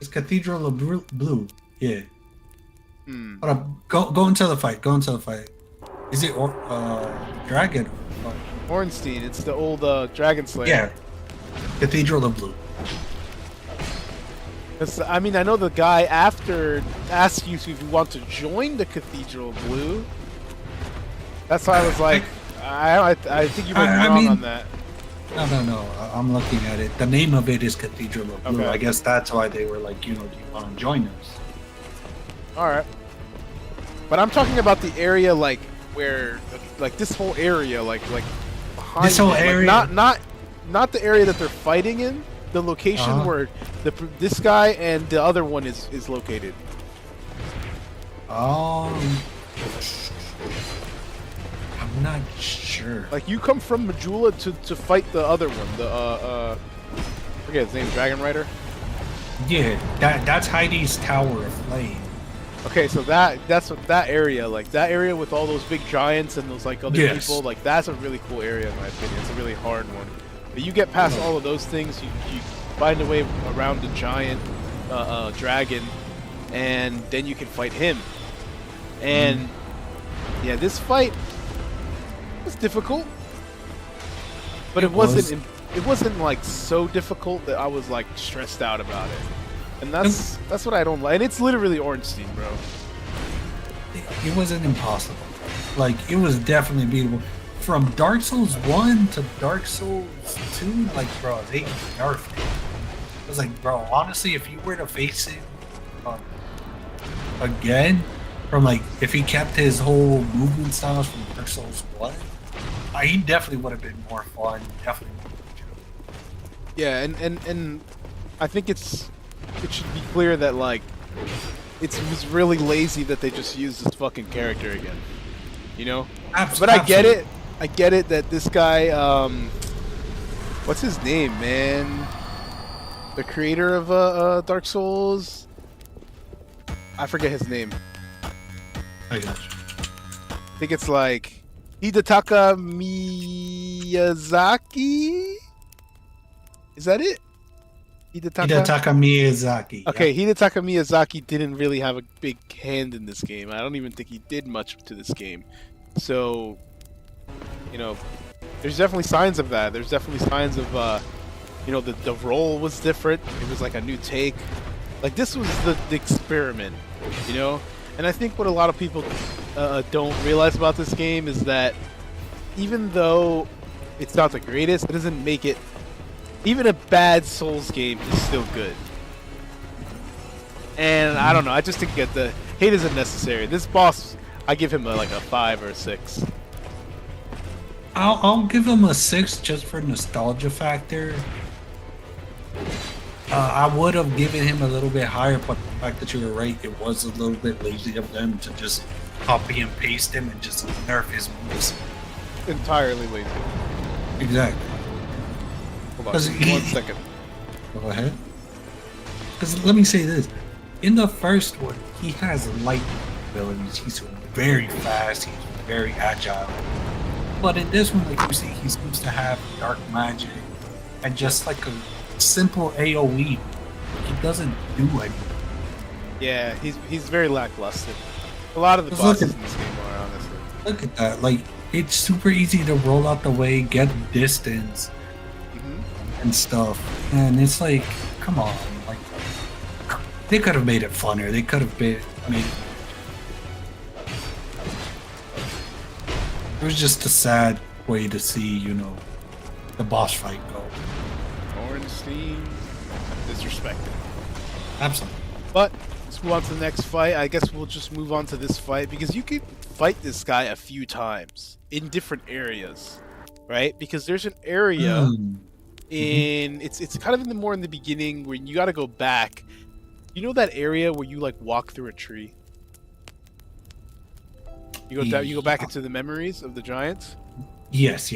Speaker 1: It's Cathedral of Blue. Yeah.
Speaker 4: Hmm.
Speaker 1: Hold up. Go into the fight. Go into the fight. Is it dragon?
Speaker 4: Ornstein, it's the old Dragon Slayer.
Speaker 1: Yeah. Cathedral of Blue.
Speaker 4: I mean, I know the guy after asks you if you want to join the Cathedral of Blue. That's why I was like, I think you might be wrong on that.
Speaker 1: No. I'm looking at it. The name of it is Cathedral of Blue.
Speaker 4: Okay.
Speaker 1: I guess that's why they were like, do you want to join us?
Speaker 4: All right. But I'm talking about the area, like where, like this whole area, like behind.
Speaker 1: This whole
Speaker 4: it.
Speaker 1: area.
Speaker 4: Like, not the area that they're fighting in. The location where this guy and the other one is located.
Speaker 1: I'm not sure.
Speaker 4: Like you come from Majula to fight the other one. The forget his name, Dragon Rider.
Speaker 1: Yeah, that's Heidi's Tower of Flame.
Speaker 4: Okay, so that's what that area, like that area with all those big giants and those like other people, like that's a really cool area in my opinion. It's a really hard one. But you get past all of those things, find a way around the giant dragon, and then you can fight him. And yeah, this fight was difficult, but it wasn't like so difficult that I was like stressed out about it. And that's what I don't like. And it's literally Ornstein, bro.
Speaker 1: It wasn't impossible. Like, it was definitely beatable. From Dark Souls 1 to Dark Souls 2, like, bro, they nerfed it. I was like, bro, honestly, if you were to face it again, from like, if he kept his whole movement styles from Dark Souls 1, he definitely would have been more fun. Definitely more enjoyable.
Speaker 4: Yeah, and I think it should be clear that like it was really lazy that they just used this fucking character again. You know? But I get it. I get it that this guy, what's his name, man? The creator of Dark Souls. I forget his name.
Speaker 1: I got you.
Speaker 4: I think it's like Hidetaka Miyazaki. Is that it?
Speaker 1: Hidetaka Miyazaki.
Speaker 4: Okay, Hidetaka Miyazaki didn't really have a big hand in this game. I don't even think he did much to this game. So, you know, there's definitely signs of that. There's definitely signs of, you know, the role was different. It was like a new take. Like, this was the experiment, you know? And I think what a lot of people don't realize about this game is that even though it's not the greatest, it doesn't make it... Even a bad Souls game is still good. And I don't know, I just think that the hate isn't necessary. This boss, I give him like a 5 or a 6.
Speaker 1: I'll give him a 6 just for nostalgia factor. I would have given him a little bit higher, but the fact that you were right, it was a little bit lazy of them to just copy and paste him and just nerf his moves.
Speaker 4: Entirely lazy.
Speaker 1: Exactly.
Speaker 4: Hold on, 1 second.
Speaker 1: Go ahead. Because let me say this. In the first one, he has lightning abilities. He's very fast. He's very agile. But in this one, like you see, he seems to have dark magic and just like a simple AoE. He doesn't do anything.
Speaker 4: Yeah, he's very lackluster. A lot of the bosses in this game are, honestly.
Speaker 1: Look at that. Like, it's super easy to roll out the way, get distance, and stuff. And it's like, come on. Like, they could have made it funner. They could have made it. It was just a sad way to see, you know, the boss fight go.
Speaker 4: Ornstein disrespected.
Speaker 1: Absolutely.
Speaker 4: But let's move on to the next fight. I guess we'll just move on to this fight because you can fight this guy a few times in different areas, right? Because there's an area in it's kind of more in the beginning where you got to go back. You know that area where you like walk through a tree? You go back into the memories of the giants?
Speaker 1: Yes.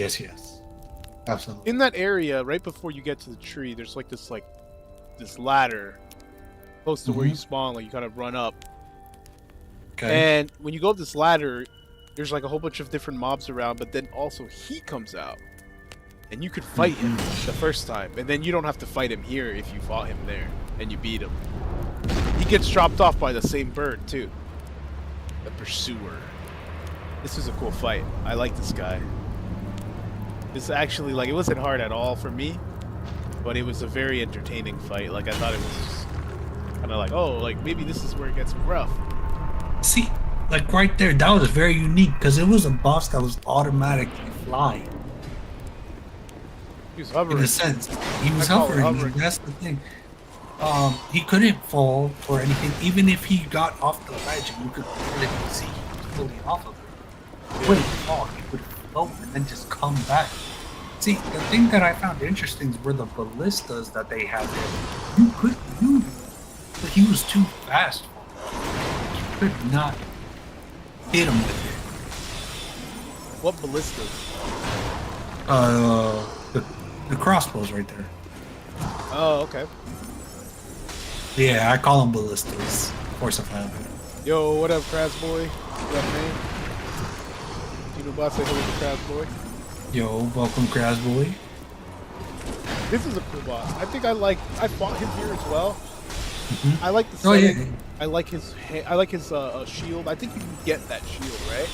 Speaker 1: Absolutely.
Speaker 4: In that area, right before you get to the tree, there's like this ladder close to where you spawn, like you kind of run up. Okay. And when you go up this ladder, there's like a whole bunch of different mobs around, but then also he comes out. And you could fight him the first time, and then you don't have to fight him here if you fought him there and you beat him. He gets dropped off by the same bird too. The Pursuer. This was a cool fight. I like this guy. This actually, like, it wasn't hard at all for me, but it was a very entertaining fight. Like, I thought it was kind of like, oh, like, maybe this is where it gets rough.
Speaker 1: See, like, right there, that was very unique, because it was a boss that was automatically flying.
Speaker 4: He was hovering.
Speaker 1: In a sense. He was hovering. That's the thing. He couldn't fall or anything. Even if he got off the ledge, you could clearly see he was floating off of it. He wouldn't fall. He would float and then just come back. See, the thing that I found interesting were the ballistas that they had there. You could use, but he was too fast for it. You could not hit him with it.
Speaker 4: What ballistas?
Speaker 1: The crossbows right there.
Speaker 4: Oh, okay.
Speaker 1: Yeah, I call them ballistas. Force of habit.
Speaker 4: Yo, what up, Crabs Boy? What up, man? You know, boss, say hello to Crabs Boy.
Speaker 1: Yo, welcome, Crabs Boy.
Speaker 3: This is a cool boss. I think I fought him here as well.
Speaker 1: Mhm.
Speaker 3: I like the
Speaker 1: Oh
Speaker 3: setting.
Speaker 1: yeah.
Speaker 3: I like his shield. I think you can get that shield, right?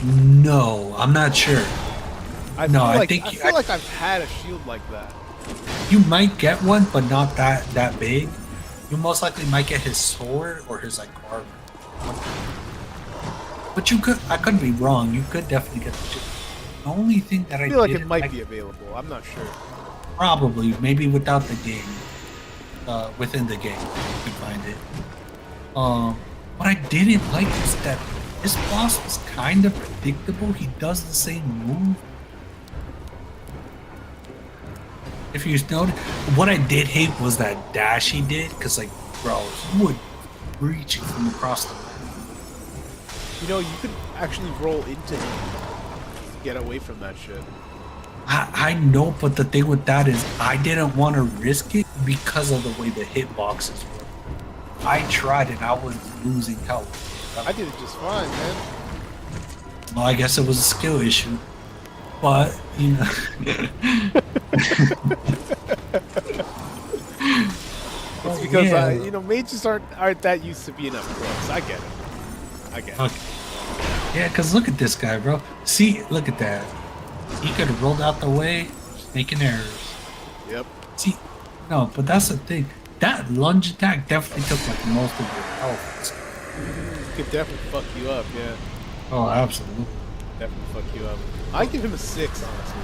Speaker 1: No, I'm not sure.
Speaker 3: I
Speaker 1: No,
Speaker 3: feel
Speaker 1: I
Speaker 3: like,
Speaker 1: think
Speaker 3: I feel like I've had a shield like that.
Speaker 1: you might get one, but not that big. You most likely might get his sword or his like armor. But you could, I could be wrong. You could definitely get the shield. The only thing that
Speaker 3: I feel like it
Speaker 1: didn't
Speaker 3: might be available. I'm not sure.
Speaker 1: probably maybe without the game, within the game you could find it. What I didn't like is that this boss was kind of predictable. He does the same move. If you notice, what I did hate was that dash he did, because like, bro, he would reach it from across the map.
Speaker 3: You know, you could actually roll into him to get away from that shit.
Speaker 1: I know, but the thing with that is I didn't want to risk it because of the way the hitboxes were. I tried and I was losing health.
Speaker 3: I did it just fine, man.
Speaker 1: Well, I guess it was a skill issue, but you know.
Speaker 3: It's because
Speaker 1: yeah.
Speaker 3: you know, mages aren't that used to being up close. I get it. I get it.
Speaker 1: Okay. Yeah, because look at this guy, bro. See, look at that. He could have rolled out the way, just making errors.
Speaker 3: Yep.
Speaker 1: See, no, but that's the thing. That lunge attack definitely took like most of your health.
Speaker 3: It could definitely fuck you up, yeah.
Speaker 1: Oh, absolutely.
Speaker 3: Definitely fuck you up. I give him a 6, honestly.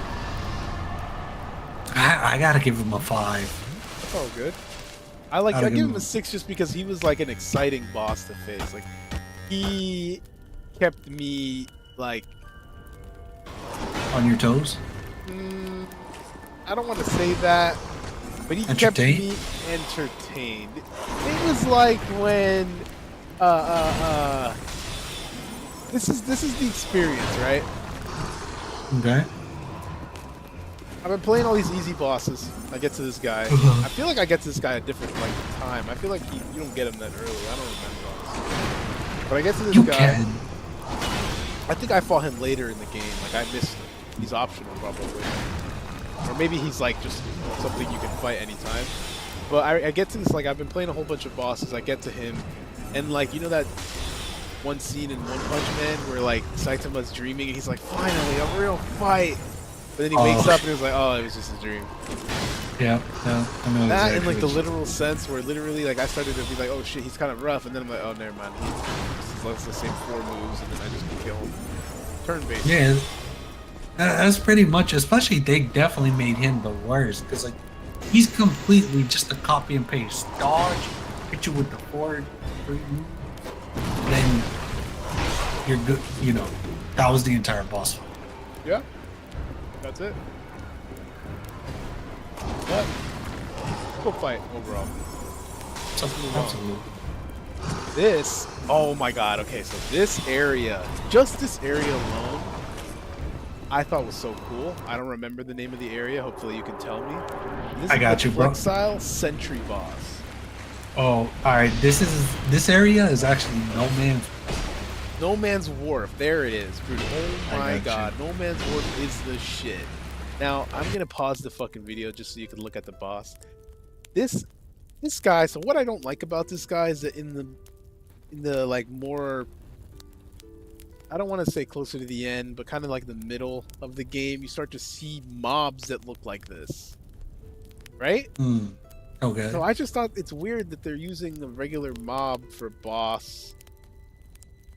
Speaker 1: I gotta give him a 5.
Speaker 3: That's all good. I give him a 6 just because he was like an exciting boss to face. Like, he kept me like
Speaker 1: On your toes?
Speaker 3: I don't want to say that, but he kept me entertained. It was like when this is the experience, right?
Speaker 1: Okay.
Speaker 3: I've been playing all these easy bosses. I get to this guy. I feel like I get to this guy at different like time. I feel like you don't get him that early. I don't remember honestly. But I get to this guy.
Speaker 1: Can.
Speaker 3: I think I fought him later in the game. Like I missed him. He's optional probably. Or maybe he's like just something you can fight anytime. But I get to this, like I've been playing a whole bunch of bosses. I get to him, and like, you know that one scene in One Punch Man where like Saitama's dreaming and he's like, finally a real fight. But then he wakes up and he's like, oh, it was just a dream.
Speaker 1: Yeah, I know
Speaker 3: That
Speaker 1: exactly
Speaker 3: in like the
Speaker 1: what
Speaker 3: literal sense where literally like I started to be like, oh shit, he's kind of rough, and then I'm like, oh, never mind. He just the same 4 moves and then I just can kill him. Turn-based.
Speaker 1: Yeah, that's pretty much, especially they definitely made him the worst, because like he's completely just a copy and paste. Dodge, hit you with the forward, then you're good. You know, that was the entire boss fight.
Speaker 3: Yeah, that's it. But cool fight overall.
Speaker 1: Absolutely.
Speaker 3: This, oh my god, okay, so this area, just this area alone, I thought was so cool. I don't remember the name of the area, hopefully you can tell me. This
Speaker 1: I got
Speaker 3: is
Speaker 1: you,
Speaker 3: the
Speaker 1: bro.
Speaker 3: Flexile Sentry Boss.
Speaker 1: Oh, alright, this area is actually
Speaker 3: No Man's Wharf, there it is. Dude, oh
Speaker 1: I
Speaker 3: my
Speaker 1: got
Speaker 3: god, No Man's Wharf is the shit. Now, I'm gonna pause the fucking video just so you can look at the boss. This guy, so what I don't like about this guy is that in the like more, I don't want to say closer to the end, but kind of like the middle of the game, you start to see mobs that look like this, right?
Speaker 1: Okay.
Speaker 3: So I just thought it's weird that they're using the regular mob for boss.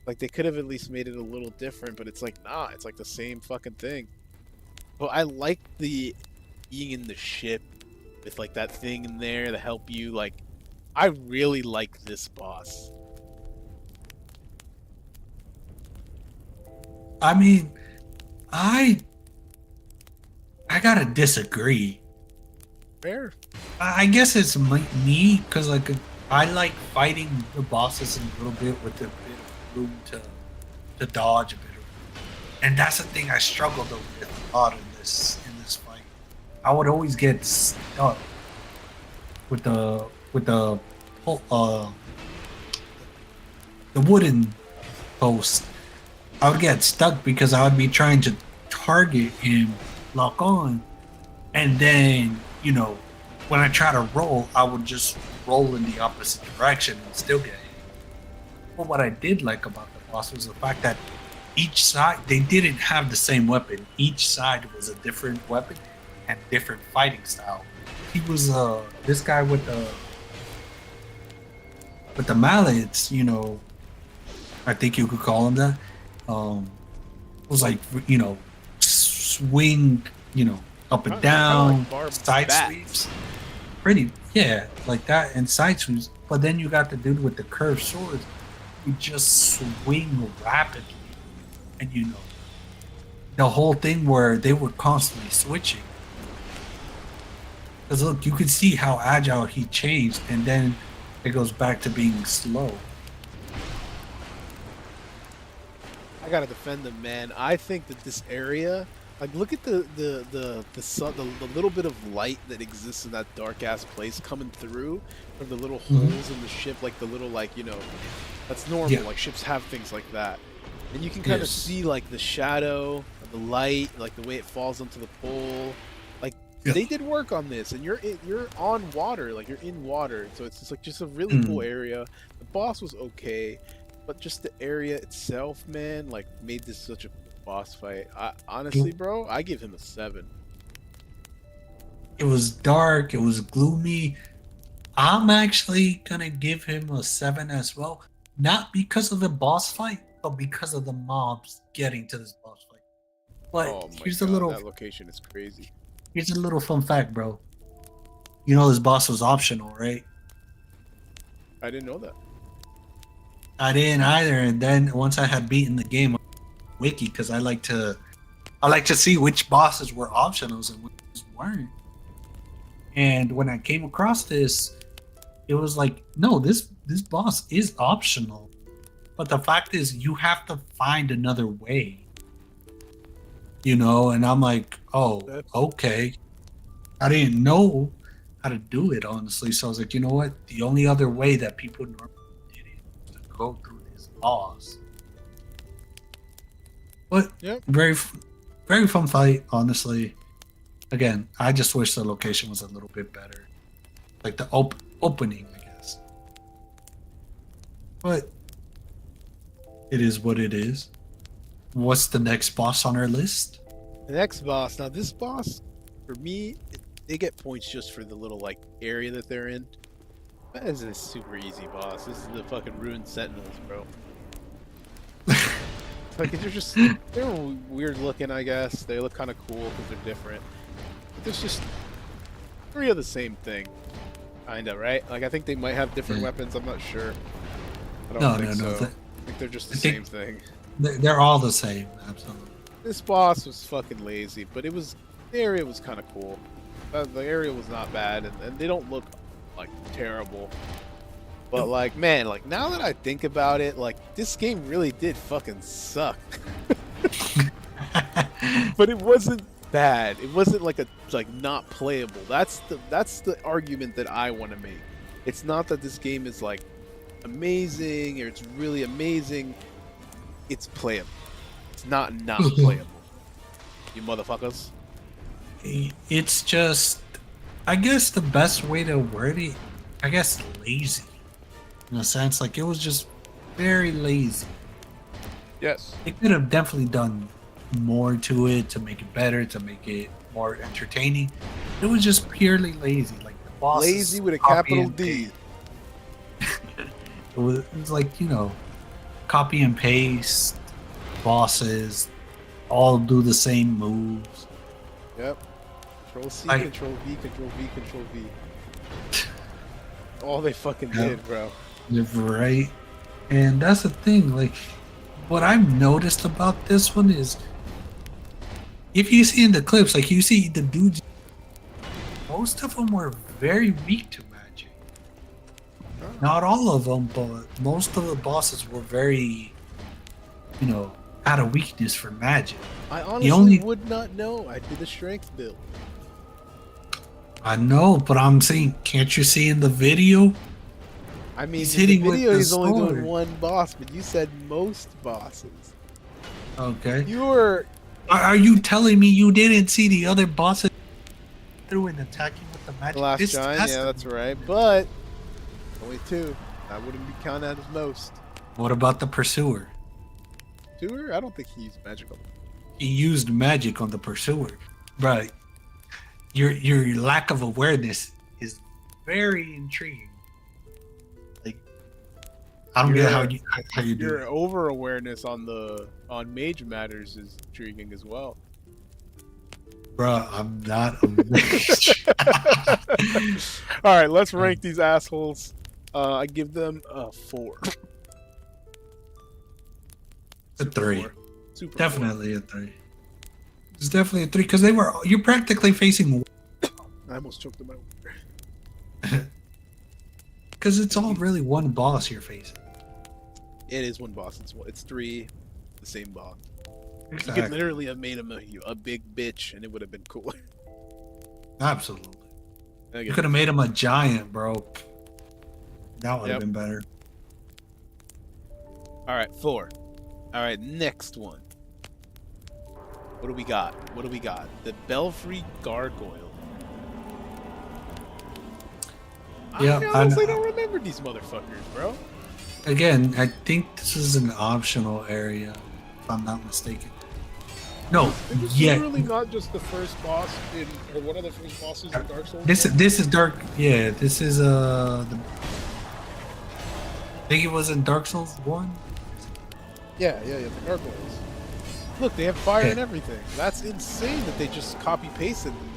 Speaker 3: Like they could have at least made it a little different, but it's like, nah, it's like the same fucking thing. But I like the being in the ship with like that thing in there to help you. Like, I really like this boss.
Speaker 1: I mean, I gotta disagree.
Speaker 3: Fair.
Speaker 1: I guess it's me, because like I like fighting the bosses a little bit with a bit of room to dodge a bit of, and that's the thing I struggled with a lot in this fight. I would always get stuck with the wooden post. I would get stuck because I would be trying to target him, lock on, And then, you know, when I try to roll, I would just roll in the opposite direction and still get hit. But what I did like about the boss was the fact that each side, they didn't have the same weapon. Each side was a different weapon and different fighting style. He was this guy with the mallets, you know, I think you could call him that. Was like, you know, swing, you know, up and down,
Speaker 4: Kinda like
Speaker 1: side
Speaker 4: bats.
Speaker 1: sweeps. Pretty, yeah, like that, and side sweeps. But then you got the dude with the curved sword who just swing rapidly, and you know, the whole thing where they were constantly switching. Because look, you could see how agile he changed, and then it goes back to being slow.
Speaker 4: I gotta defend them, man. I think that this area, like, look at the sun, the little bit of light that exists in that dark ass place coming through from the little holes in the ship, like the little, like, you know, that's normal.
Speaker 1: Yeah.
Speaker 4: Like ships have things like that, and you can kind of
Speaker 1: Yes.
Speaker 4: see like the shadow, the light, like the way it falls onto the pole. Like
Speaker 1: Yeah.
Speaker 4: they did work on this, and you're on water, like you're in water, so it's just like just a really cool area. The boss was okay. But just the area itself, man, like made this such a boss fight. I honestly, bro, I give him a 7.
Speaker 1: It was dark, it was gloomy. I'm actually gonna give him a 7 as well. Not because of the boss fight, but because of the mobs getting to this boss fight. But
Speaker 4: Oh my
Speaker 1: here's
Speaker 4: god,
Speaker 1: a little
Speaker 4: that location is crazy.
Speaker 1: here's a little fun fact, bro. You know this boss was optional, right?
Speaker 4: I didn't know that.
Speaker 1: I didn't either, and then once I had beaten the game wiki, because I like to see which bosses were optionals and which weren't. And when I came across this, it was like, no, this boss is optional. But the fact is you have to find another way. You know, and I'm like, oh, okay. I didn't know how to do it, honestly. So I was like, you know what? The only other way that people normally did it was to go through this boss. But
Speaker 4: Yep.
Speaker 1: very fun fight, honestly. Again, I just wish the location was a little bit better. Like the opening, I guess. But it is what it is. What's the next boss on our list?
Speaker 4: The next boss. Now this boss, for me, they get points just for the little like area that they're in. That is a super easy boss. This is the fucking ruined sentinels, bro. Like they're weird looking, I guess. They look kind of cool because they're different. But there's just 3 of the same thing, kinda, right? Like I think they might have different weapons. I'm not sure. I don't think so. I think they're just the same thing.
Speaker 1: They're all the same, absolutely.
Speaker 4: This boss was fucking lazy, but the area was kind of cool. The area was not bad, and they don't look like terrible. But like, man, like now that I think about it, like this game really did fucking suck. But it wasn't bad. It wasn't like not playable. That's the argument that I want to make. It's not that this game is like amazing or it's really amazing. It's playable. It's not playable. You motherfuckers.
Speaker 1: It's just, I guess the best way to word it, I guess lazy. In a sense, like it was just very lazy.
Speaker 4: Yes.
Speaker 1: They could have definitely done more to it to make it better, to make it more entertaining. It was just purely lazy. Like the boss
Speaker 4: Lazy with a capital D.
Speaker 1: It was like, you know, copy and paste bosses, all do the same moves.
Speaker 4: Yep. Control C,
Speaker 1: I-
Speaker 4: Control V, Control V, Control V. All they fucking
Speaker 1: Yep.
Speaker 4: did, bro.
Speaker 1: Right? And that's the thing, like what I've noticed about this one is if you see in the clips, like you see the dudes, most of them were very weak to magic. Not all of them, but most of the bosses were very, you know, had a weakness for magic.
Speaker 4: I honestly
Speaker 1: only-
Speaker 4: would not know. I did a strength build.
Speaker 1: I know, but I'm saying, can't you see in the video?
Speaker 4: I mean,
Speaker 1: He's
Speaker 4: in
Speaker 1: hitting
Speaker 4: the
Speaker 1: with
Speaker 4: video
Speaker 1: the
Speaker 4: he's only doing
Speaker 1: sword.
Speaker 4: one boss, but you said most bosses.
Speaker 1: Okay.
Speaker 4: You were
Speaker 1: Are you telling me you didn't see the other bosses? through and attacking with the magic.
Speaker 4: The last
Speaker 1: This
Speaker 4: giant,
Speaker 1: has
Speaker 4: yeah,
Speaker 1: to
Speaker 4: that's
Speaker 1: be-
Speaker 4: right. But only 2. That wouldn't be counted as most.
Speaker 1: What about the pursuer?
Speaker 4: Tour? I don't think he used magical.
Speaker 1: He used magic on the pursuer, but your lack of awareness is very intriguing. Like, I don't get how you do
Speaker 4: Your
Speaker 1: it.
Speaker 4: over awareness on mage matters is intriguing as well.
Speaker 1: Bruh, I'm not a mage.
Speaker 4: All right, let's rank these assholes. I give them a 4.
Speaker 1: A 3.
Speaker 4: 4. Super 4.
Speaker 1: Definitely a 3. It's definitely a 3 because you're practically facing,
Speaker 4: I almost choked on my water.
Speaker 1: because it's all really one boss you're facing.
Speaker 4: It is one boss. It's 3, the same boss. You
Speaker 1: Exactly.
Speaker 4: could literally have made him a big bitch, and it would have been cooler.
Speaker 1: Absolutely. You
Speaker 4: Again,
Speaker 1: could have made him a giant, bro. That would have
Speaker 4: Yep.
Speaker 1: been better.
Speaker 4: all right, 4. All right, next one. What do we got? What do we got? The Belfry Gargoyle.
Speaker 1: Yeah,
Speaker 4: I
Speaker 1: I
Speaker 4: honestly
Speaker 1: know.
Speaker 4: don't remember these motherfuckers, bro.
Speaker 1: Again, I think this is an optional area, if I'm not mistaken. No,
Speaker 3: It was
Speaker 1: yeah.
Speaker 3: literally not just the first boss or one of the first bosses in Dark Souls.
Speaker 1: This is dark. Yeah, this is I think it was in Dark Souls 1.
Speaker 3: Yeah, the gargoyles.
Speaker 4: Look, they have fire
Speaker 1: Okay.
Speaker 4: and everything. That's insane that they just copy pasted them.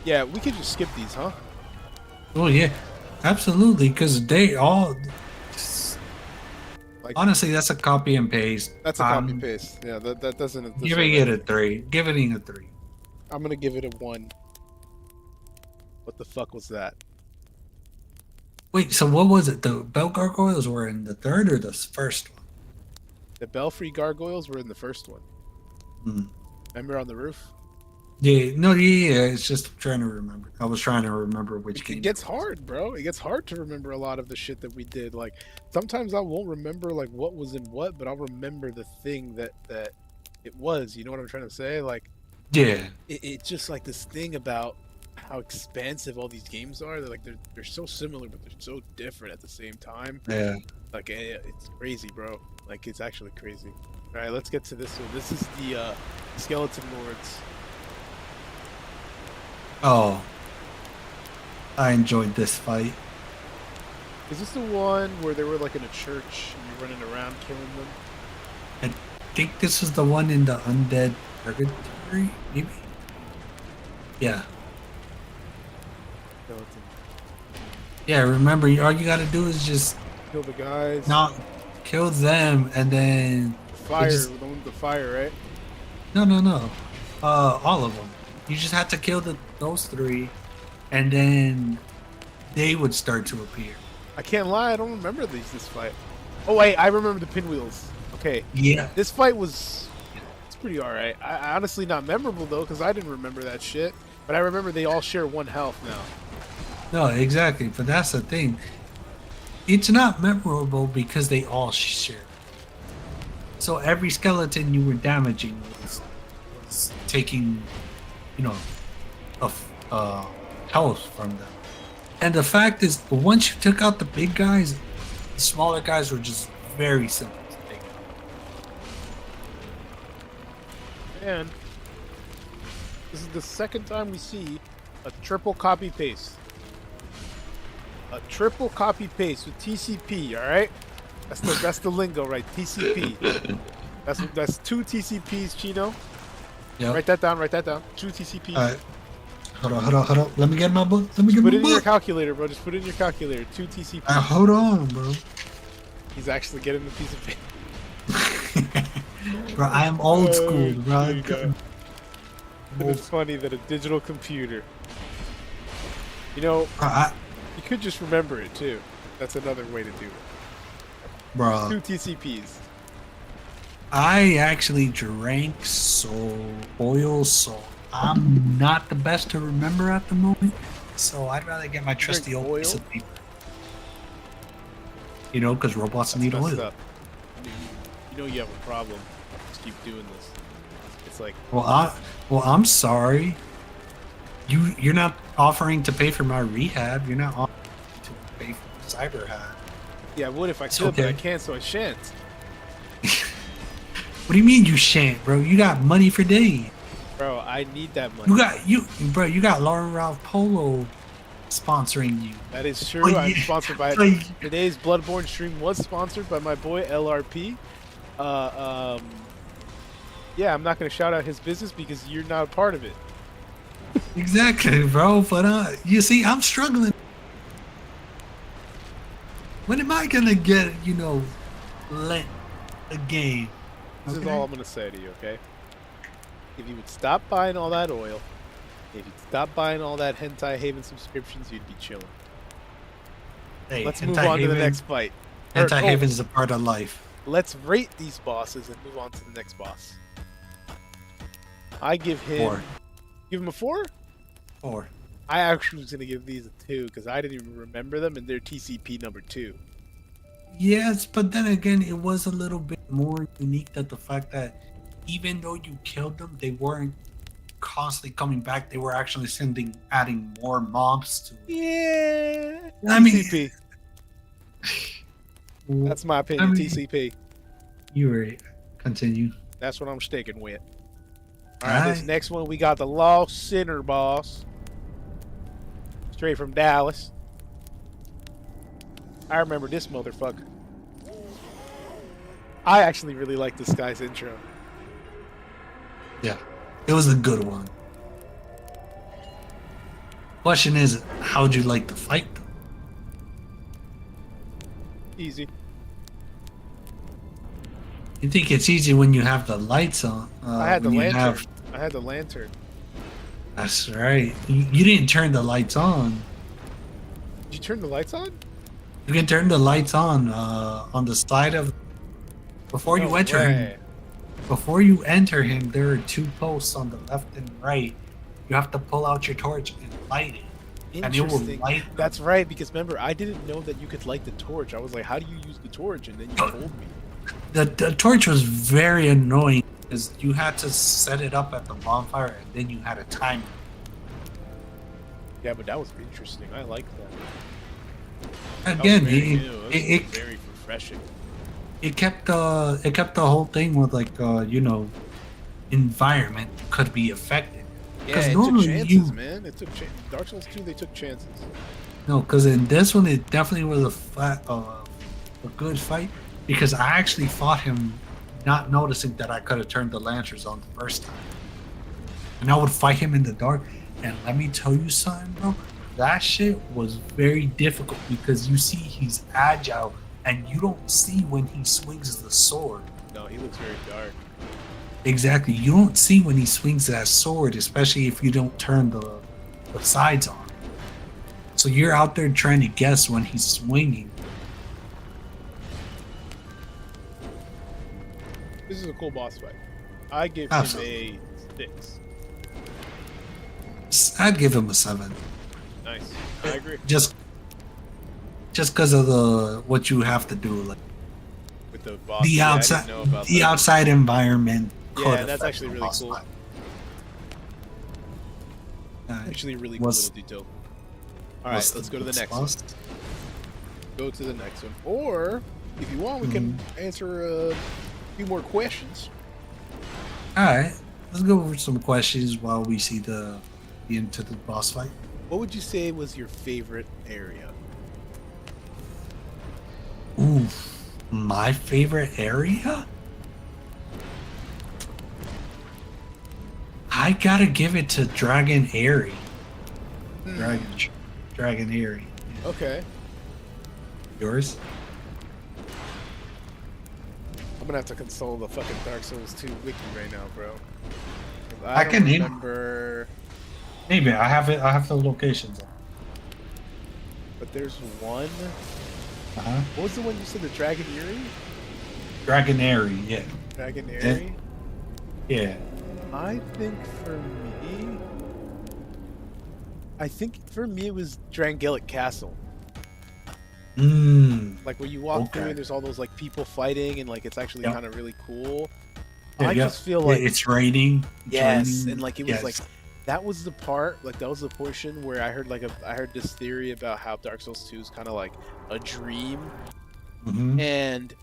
Speaker 4: Yeah, we could just skip these, huh?
Speaker 1: Oh yeah, absolutely. Because they all.
Speaker 4: Like
Speaker 1: Honestly, that's a copy and paste.
Speaker 4: that's a copy paste. Yeah, that doesn't.
Speaker 1: Giving it a 3. Giving it a 3.
Speaker 4: I'm gonna give it a 1. What the fuck was that?
Speaker 1: Wait, so what was it? The bell gargoyles were in the 3rd or the first one?
Speaker 4: The Belfry Gargoyles were in the first one.
Speaker 1: Hmm.
Speaker 4: Remember on the roof?
Speaker 1: Yeah, no, yeah. It's just trying to remember. I was trying to remember which game.
Speaker 4: It gets hard, bro. It gets hard to remember a lot of the shit that we did. Like sometimes I won't remember like what was in what, but I'll remember the thing that it was. You know what I'm trying to say? Like
Speaker 1: Yeah,
Speaker 4: it's just like this thing about how expansive all these games are. They're so similar, but they're so different at the same time.
Speaker 1: yeah.
Speaker 4: Like it's crazy, bro. Like it's actually crazy. All right, let's get to this one. This is the Skeleton Lords.
Speaker 1: Oh, I enjoyed this fight.
Speaker 4: Is this the one where they were like in a church and you're running around killing them?
Speaker 1: I think this is the one in the undead purgatory, maybe. Yeah,
Speaker 4: Skeleton.
Speaker 1: yeah. Remember, all you gotta do is just
Speaker 4: Kill the guys.
Speaker 1: not kill them, and then
Speaker 4: Fire,
Speaker 1: just-
Speaker 4: the one with the fire, right?
Speaker 1: no. All of them. You just have to kill those 3, and then they would start to appear.
Speaker 4: I can't lie, I don't remember this fight. Oh wait, I remember the pinwheels. Okay,
Speaker 1: Yeah,
Speaker 4: this fight it's pretty alright. I honestly not memorable though, because I didn't remember that shit. But I remember they all share 1 health now.
Speaker 1: no, exactly. But that's the thing. It's not memorable because they all share. So every skeleton you were damaging was taking, health from them. And the fact is, once you took out the big guys, the smaller guys were just very simple to take out.
Speaker 4: And this is the second time we see a triple copy paste. A triple copy paste with TCP, alright? That's the lingo, right? TCP. That's 2 TCPs, Chino.
Speaker 1: Yeah.
Speaker 4: Write that down, 2 TCPs.
Speaker 1: All right. Hold on. Let me get my book. Let me get
Speaker 4: Put
Speaker 1: my
Speaker 4: it in your
Speaker 1: book.
Speaker 4: calculator, bro. Just put it in your calculator. 2 TCPs.
Speaker 1: Hold on, bro.
Speaker 4: He's actually getting the piece of paper.
Speaker 1: Bro, I am old school,
Speaker 4: Oh,
Speaker 1: bro.
Speaker 4: there you go. And it's funny that a digital computer. You know, you could just remember it too. That's another way to do it.
Speaker 1: Bro,
Speaker 4: 2 TCPs.
Speaker 1: I actually drank oil, so I'm not the best to remember at the moment. So I'd rather get my trusty
Speaker 4: drink
Speaker 1: old piece
Speaker 4: oil?
Speaker 1: of paper. Because robots
Speaker 4: That's
Speaker 1: need
Speaker 4: messed
Speaker 1: oil.
Speaker 4: up. You know you have a problem. Just keep doing this. It's like
Speaker 1: Well, I'm sorry. You're not offering to pay for my rehab. You're not offering to pay for cyber hack.
Speaker 3: Yeah, I would if I
Speaker 1: It's
Speaker 3: could, but I
Speaker 1: okay.
Speaker 3: can't, so I shan't.
Speaker 1: What do you mean you shan't, bro? You got money for days.
Speaker 3: Bro, I need that money.
Speaker 1: You got Lauren Ralph Polo sponsoring you.
Speaker 3: That is true.
Speaker 1: But
Speaker 3: I'm
Speaker 1: you-
Speaker 3: sponsored by
Speaker 1: but you-
Speaker 3: today's Bloodborne stream was sponsored by my boy LRP. Yeah, I'm not gonna shout out his business because you're not a part of it.
Speaker 1: Exactly, bro. But you see, I'm struggling. When am I gonna get, lent a game?
Speaker 3: This is
Speaker 1: Okay?
Speaker 3: all I'm gonna say to you, okay? If you would stop buying all that oil, if you'd stop buying all that Hentai Haven subscriptions, you'd be chilling.
Speaker 1: Hey,
Speaker 3: Let's move on to the next fight. Or,
Speaker 1: Anti Haven is a part of life.
Speaker 3: let's rate these bosses and move on to the next boss. I give him
Speaker 1: 4.
Speaker 3: give him a 4.
Speaker 1: 4.
Speaker 3: I actually was gonna give these a 2 because I didn't even remember them, and they're TCP number 2.
Speaker 1: Yes, but then again, it was a little bit more unique that the fact that even though you killed them, they weren't constantly coming back. They were actually adding more mobs to it.
Speaker 3: Yeah.
Speaker 1: I mean-
Speaker 3: TCP. That's my opinion.
Speaker 1: I mean-
Speaker 3: TCP.
Speaker 1: You were continue.
Speaker 3: That's what I'm sticking with. All right, this
Speaker 1: Alright.
Speaker 3: next one we got the Lost Sinner boss, straight from Dallas. I remember this motherfucker. I actually really like this guy's intro.
Speaker 1: Yeah, it was a good one. Question is, how'd you like the fight? Though?
Speaker 3: Easy.
Speaker 1: You think it's easy when you have the lights on?
Speaker 3: I had the
Speaker 1: when you
Speaker 3: lantern.
Speaker 1: have-
Speaker 3: I had the lantern.
Speaker 1: That's right. You didn't turn the lights on.
Speaker 3: Did you turn the lights on?
Speaker 1: You can turn the lights on the side of before you
Speaker 3: No
Speaker 1: enter him.
Speaker 3: way.
Speaker 1: Before you enter him, there are 2 posts on the left and right. You have to pull out your torch and light it, and it will
Speaker 3: Interesting.
Speaker 1: light.
Speaker 3: That's right, because remember, I didn't know that you could light the torch. I was like, how do you use the torch? And then you told me.
Speaker 1: The torch was very annoying because you had to set it up at the bonfire and then you had a timer.
Speaker 3: Yeah, but that was interesting. I like that. That was
Speaker 1: Again,
Speaker 3: very
Speaker 1: it,
Speaker 3: new. That was
Speaker 1: it,
Speaker 3: very refreshing.
Speaker 1: it kept the whole thing with environment could be affected.
Speaker 3: Yeah,
Speaker 1: 'Cause
Speaker 3: it took
Speaker 1: normally
Speaker 3: chances, man. It took Dark Souls 2, they took chances.
Speaker 1: No, because in this one it definitely was a good fight because I actually fought him not noticing that I could have turned the lanterns on the first time, and I would fight him in the dark. And let me tell you something, bro. That shit was very difficult because you see he's agile and you don't see when he swings the sword.
Speaker 3: No, he looks very dark.
Speaker 1: Exactly. You don't see when he swings that sword, especially if you don't turn the sides on. So you're out there trying to guess when he's swinging.
Speaker 3: This is a cool boss fight. I give
Speaker 1: Absolutely.
Speaker 3: him a 6.
Speaker 1: I'd give him a 7.
Speaker 3: Nice. I agree.
Speaker 1: Just because of what you have to do, like
Speaker 3: With the boss.
Speaker 1: the
Speaker 3: yeah, I
Speaker 1: outside,
Speaker 3: didn't know about
Speaker 1: the
Speaker 3: that.
Speaker 1: outside environment.
Speaker 3: Yeah,
Speaker 1: could
Speaker 3: that's
Speaker 1: affect
Speaker 3: actually
Speaker 1: the
Speaker 3: really
Speaker 1: boss
Speaker 3: cool.
Speaker 1: fight.
Speaker 3: Actually, a really cool
Speaker 1: Was-
Speaker 3: little detail. All right,
Speaker 1: what's
Speaker 3: let's go to the next one.
Speaker 1: boss?
Speaker 3: Go to the next one. Or, if you want, we can answer a few more questions.
Speaker 1: All right, let's go over some questions while we see the into the boss fight.
Speaker 3: What would you say was your favorite area?
Speaker 1: Ooh, my favorite area? I gotta give it to Dragon Airy. Dragon Airy.
Speaker 3: Okay.
Speaker 1: Yours?
Speaker 3: I'm gonna have to console the fucking Dark Souls 2 wiki right now, bro. 'Cause
Speaker 1: I
Speaker 3: don't
Speaker 1: can name-
Speaker 3: remember,
Speaker 1: Maybe I have it. I have the locations.
Speaker 3: but there's one.
Speaker 1: Uh-huh.
Speaker 3: What was the one you said? The Dragon Eerie?
Speaker 1: Dragon Airy. Yeah.
Speaker 3: Dragon Eerie?
Speaker 1: Yeah.
Speaker 3: I think for me it was Drangelic Castle. Like where you walk through
Speaker 1: Okay.
Speaker 3: and there's all those like people fighting and like it's actually
Speaker 1: Yep.
Speaker 3: kind of really cool.
Speaker 1: Yeah,
Speaker 3: I
Speaker 1: yeah.
Speaker 3: just feel like
Speaker 1: it's raining. It's
Speaker 3: yes,
Speaker 1: raining.
Speaker 3: and like it was
Speaker 1: Yes.
Speaker 3: like
Speaker 4: that was the part, like that was the portion where I heard I heard this theory about how Dark Souls 2 is kind of like a dream,
Speaker 1: Mm-hmm.
Speaker 4: and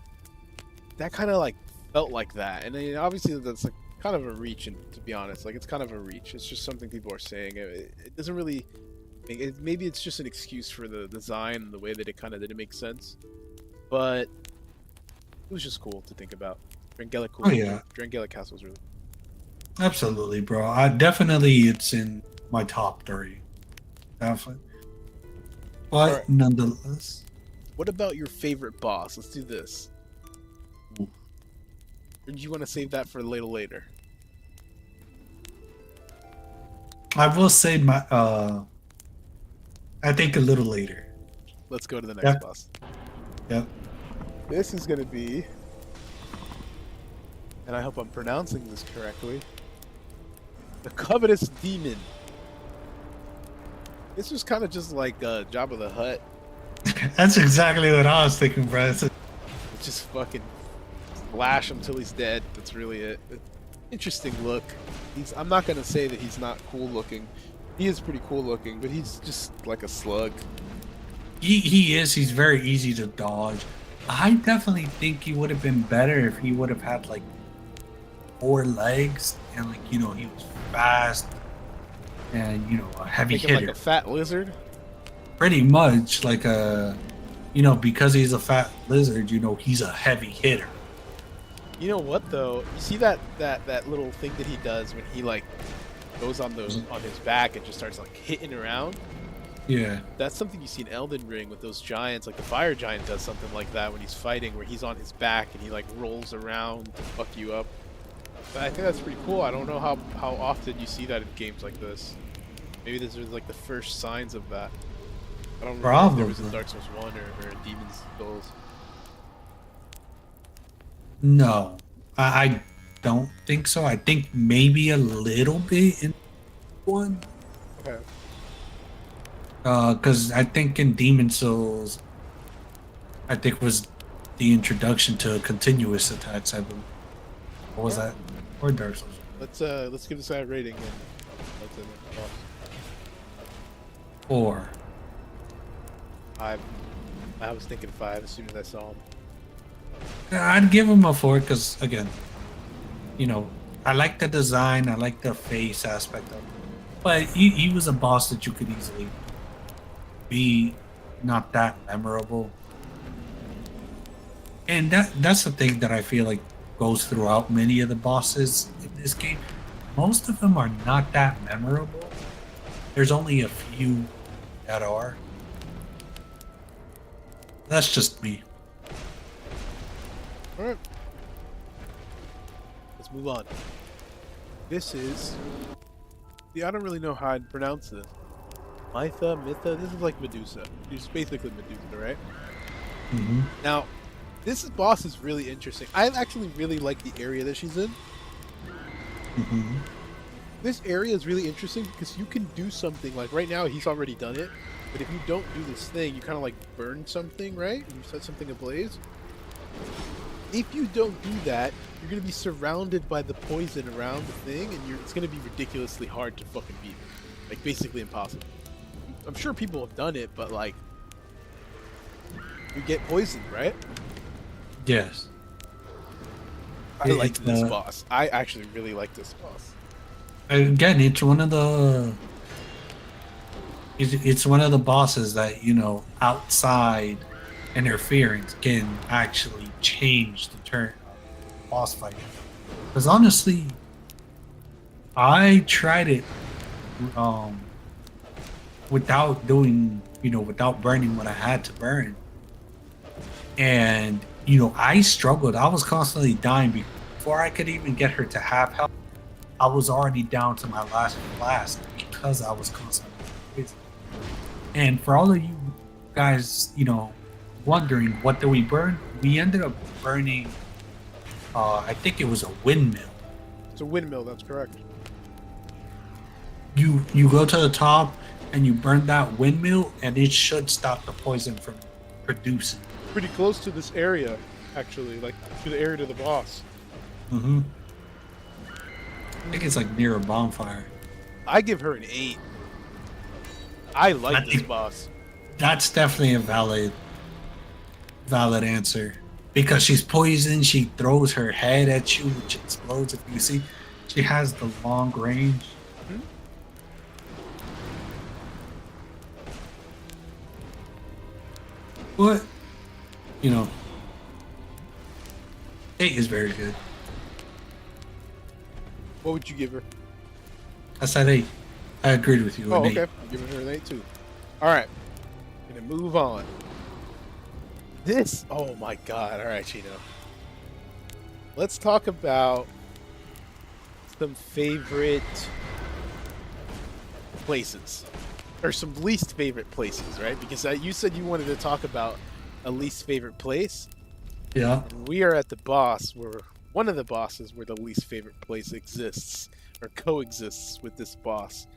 Speaker 4: that kind of like felt like that. And then obviously that's like kind of a reach, and to be honest, like it's kind of a reach. It's just something people are saying. It doesn't really. Maybe it's just an excuse for the design and the way that it kind of didn't make sense, but it was just cool to think about.
Speaker 1: Oh yeah,
Speaker 4: Drangelic Castle was really.
Speaker 1: absolutely, bro. I definitely it's in my top 3. Definitely. But
Speaker 4: Alright.
Speaker 1: nonetheless,
Speaker 4: What about your favorite boss? Let's do this.
Speaker 1: Ooh.
Speaker 4: Or do you want to save that for a little later?
Speaker 1: I will say I think a little later.
Speaker 4: Let's go to the next
Speaker 1: Yep.
Speaker 4: boss.
Speaker 1: Yep.
Speaker 4: This is going to be, and I hope I'm pronouncing this correctly, the Covetous Demon. This was kind of just like Jabba the Hutt.
Speaker 1: That's exactly what I was thinking, bro.
Speaker 4: Just fucking slash him till he's dead. That's really it. Interesting look. I'm not gonna say that he's not cool looking. He is pretty cool looking, but he's just like a slug.
Speaker 1: He is. He's very easy to dodge. I definitely think he would have been better if he would have had like 4 legs and like he was fast and a heavy
Speaker 4: Thinking
Speaker 1: hitter.
Speaker 4: like a fat lizard.
Speaker 1: Pretty much like because he's a fat lizard, he's a heavy hitter.
Speaker 4: You know what though? You see that little thing that he does when he like goes on his back and just starts like hitting around?
Speaker 1: Yeah.
Speaker 4: That's something you see in Elden Ring with those giants. Like the fire giant does something like that when he's fighting, where he's on his back and he like rolls around to fuck you up. But I think that's pretty cool. I don't know how often you see that in games like this. Maybe this is like the first signs of that. I don't remember if there was in Dark Souls 1 or in Demon's Souls.
Speaker 1: No, I don't think so. I think maybe a little bit in 1.
Speaker 4: Okay.
Speaker 1: Because I think in Demon Souls, I think was the introduction to continuous attacks. I believe. What was that? Or Dark Souls?
Speaker 4: Let's give this guy a rating. And that's it.
Speaker 1: 4.
Speaker 4: I was thinking 5 as soon as I saw him.
Speaker 1: I'd give him a 4 because again, I like the design. I like the face aspect of it. But he was a boss that you could easily be not that memorable. And that's the thing that I feel like goes throughout many of the bosses in this game. Most of them are not that memorable. There's only a few that are. That's just me.
Speaker 4: Alright. Let's move on. This is... I don't really know how I'd pronounce this. Mytha? This is like Medusa. She's basically Medusa, right?
Speaker 1: Mm-hmm.
Speaker 4: Now, this boss is really interesting. I actually really like the area that she's in.
Speaker 1: Mm-hmm.
Speaker 4: This area is really interesting because you can do something, like right now he's already done it, but if you don't do this thing, you kind of like burn something, right? You set something ablaze. If you don't do that, you're going to be surrounded by the poison around the thing, and it's going to be ridiculously hard to fucking beat it. Like, basically impossible. I'm sure people have done it, but like, you get poisoned, right?
Speaker 1: Yes.
Speaker 4: I like this boss. I actually really like this boss.
Speaker 1: Again, it's one of the bosses that outside interference can actually change the turn boss fight. Because honestly, I tried it without doing without burning what I had to burn, and I struggled. I was constantly dying before I could even get her to half health. I was already down to my last flask because I was constantly poisoned. And for all of you guys, wondering what did we burn? We ended up burning, I think it was a windmill.
Speaker 4: It's a windmill, that's correct.
Speaker 1: You go to the top and you burn that windmill, and it should stop the poison from producing.
Speaker 4: Pretty close to this area, actually, like to the area to the boss.
Speaker 1: Mm-hmm. I think it's like near a bonfire.
Speaker 4: I give her an 8. I like
Speaker 1: I
Speaker 4: this
Speaker 1: think-
Speaker 4: boss.
Speaker 1: That's definitely a valid answer. Because she's poisoned, she throws her head at you, which explodes. If you see, she has the long range.
Speaker 4: Mhm.
Speaker 1: But, you know, 8 is very good.
Speaker 4: What would you give her?
Speaker 1: I said 8. I agreed with you.
Speaker 4: Oh,
Speaker 1: an 8.
Speaker 4: okay. I'm giving her an 8 too. All right. Gonna move on. This. Oh my God. All right, Chino. Let's talk about some favorite places, or some least favorite places, right? Because you said you wanted to talk about a least favorite place.
Speaker 1: Yeah.
Speaker 4: And we are at the boss, where one of the bosses where the least favorite place exists or coexists with this boss.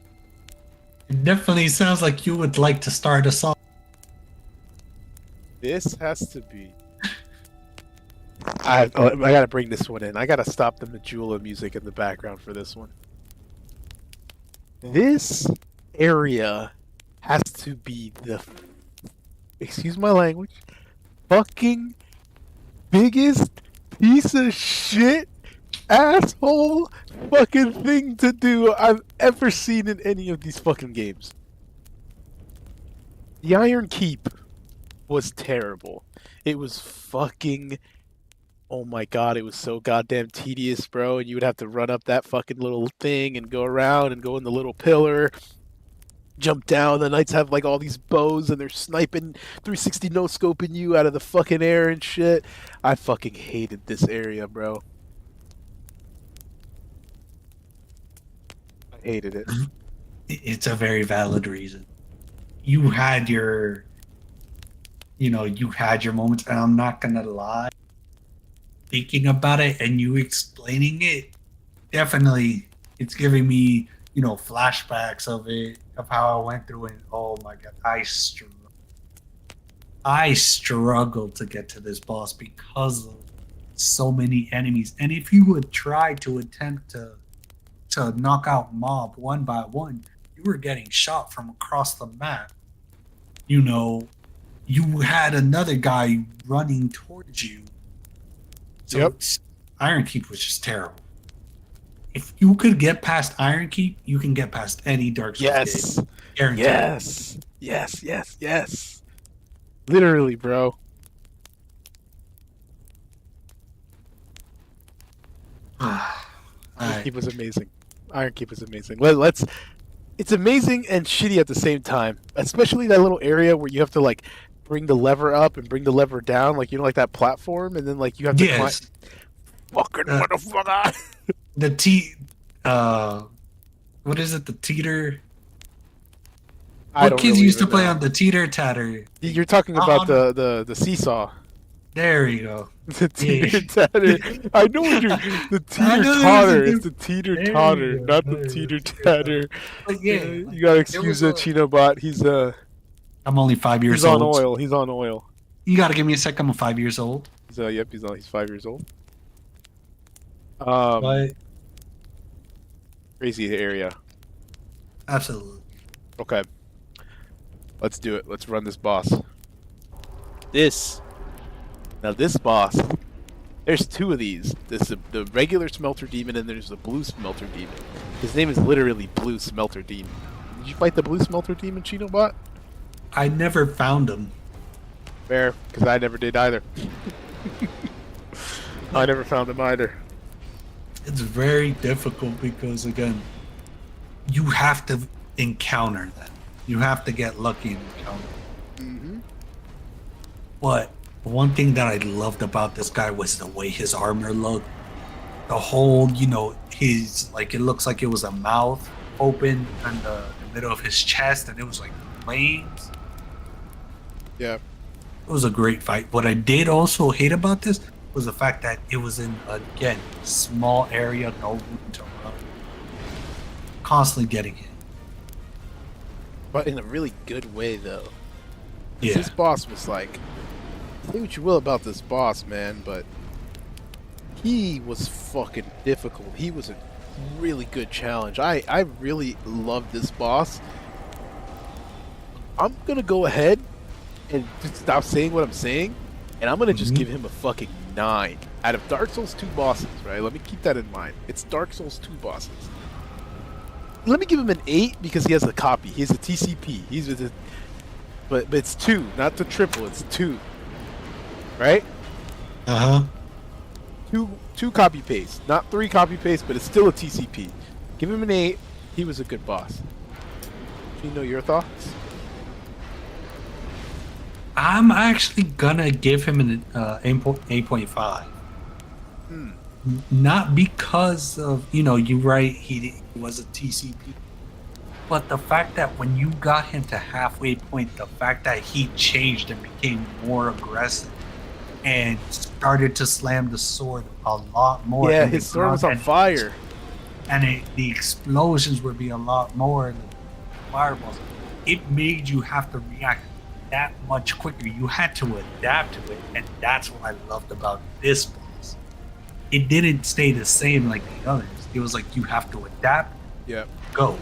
Speaker 1: It definitely sounds like you would like to start us off.
Speaker 4: This has to be. I gotta bring this one in. I gotta stop the Majula music in the background for this one. This area has to be the, excuse my language, fucking biggest piece of shit asshole fucking thing to do I've ever seen in any of these fucking games. The Iron Keep was terrible. It was fucking, oh my God, it was so goddamn tedious, bro. And you would have to run up that fucking little thing and go around and go in the little pillar, jump down. The knights have like all these bows and they're sniping 360 no scoping you out of the fucking air and shit. I fucking hated this area, bro. I hated it.
Speaker 1: It's a very valid reason. You had your, you had your moments, and I'm not gonna lie. Thinking about it and you explaining it, definitely, it's giving me, flashbacks of it, of how I went through it. Oh my God, I struggled to get to this boss because of so many enemies. And if you would try to attempt to knock out mob one by one, you were getting shot from across the map. You had another guy running towards you. So
Speaker 4: Yep.
Speaker 1: Iron Keep was just terrible. If you could get past Iron Keep, you can get past any Dark Souls
Speaker 4: Yes.
Speaker 1: game. Guaranteed.
Speaker 4: Yes. Yes. Yes. Yes. Literally, bro. Iron
Speaker 1: Alright.
Speaker 4: Keep was amazing. Iron Keep was amazing. Let's. It's amazing and shitty at the same time. Especially that little area where you have to like bring the lever up and bring the lever down, like like that platform, and then like you have to climb.
Speaker 1: Yes.
Speaker 4: Fucking motherfucker.
Speaker 1: What is it? The teeter.
Speaker 4: I
Speaker 1: What
Speaker 4: don't
Speaker 1: kids
Speaker 4: really
Speaker 1: used to
Speaker 4: even
Speaker 1: play
Speaker 4: know.
Speaker 1: on the teeter tatter?
Speaker 4: You're talking about the seesaw.
Speaker 1: There you go.
Speaker 4: The teeter tatter. I know what you're. The
Speaker 1: I
Speaker 4: teeter
Speaker 1: know there's
Speaker 4: totter.
Speaker 1: a
Speaker 4: It's the teeter
Speaker 1: There you
Speaker 4: totter,
Speaker 1: go,
Speaker 4: not the
Speaker 1: there you
Speaker 4: teeter
Speaker 1: go.
Speaker 4: tatter.
Speaker 1: But yeah,
Speaker 4: You gotta excuse
Speaker 1: was
Speaker 4: that
Speaker 1: a-
Speaker 4: Chino bot. He's
Speaker 1: I'm only 5 years
Speaker 4: he's on
Speaker 1: old.
Speaker 4: oil. He's on oil.
Speaker 1: You gotta give me a sec. I'm 5 years old.
Speaker 4: He's yep. He's 5 years old.
Speaker 1: But
Speaker 4: Crazy area.
Speaker 1: absolutely.
Speaker 4: Okay. Let's do it. Let's run this boss. Now this boss, there's two of these. There's the regular Smelter Demon and there's the Blue Smelter Demon. His name is literally Blue Smelter Demon. Did you fight the Blue Smelter Demon, Chinobot?
Speaker 1: I never found him.
Speaker 4: Fair, because I never did either. I never found him either.
Speaker 1: It's very difficult because again, you have to encounter them. You have to get lucky and encounter them.
Speaker 4: Mm-hmm.
Speaker 1: But one thing that I loved about this guy was the way his armor looked. The whole, his it looks like it was a mouth open in the middle of his chest, and it was like flames.
Speaker 4: Yeah.
Speaker 1: It was a great fight. What I did also hate about this was the fact that it was in, again, small area, no room to run. Constantly getting hit.
Speaker 4: But in a really good way, though.
Speaker 1: Yeah.
Speaker 4: This boss was like, say what you will about this boss, man, but he was fucking difficult. He was a really good challenge. I really love this boss. I'm gonna go ahead and just stop saying what I'm saying, and I'm gonna just give him a fucking 9 out of Dark Souls 2 bosses. Right? Let me keep that in mind. It's Dark Souls 2 bosses. Let me give him an 8 because he has a copy. He has a TCP. He's with it, but it's 2, not the triple. It's 2. Right?
Speaker 1: Uh huh.
Speaker 4: Two copy paste, not 3 copy paste, but it's still a TCP. Give him an 8. He was a good boss. Do you know your thoughts?
Speaker 1: I'm actually gonna give him an 8.5. Not because of, you're right, he was a TCP, but the fact that when you got him to halfway point, the fact that he changed and became more aggressive and started to slam the sword a lot more.
Speaker 4: Yeah,
Speaker 1: and
Speaker 4: his sword was on fire.
Speaker 1: And the explosions would be a lot more than fireballs. It made you have to react that much quicker. You had to adapt to it, and that's what I loved about this boss. It didn't stay the same like the others. It was like you have to adapt.
Speaker 4: Yeah.
Speaker 1: Go.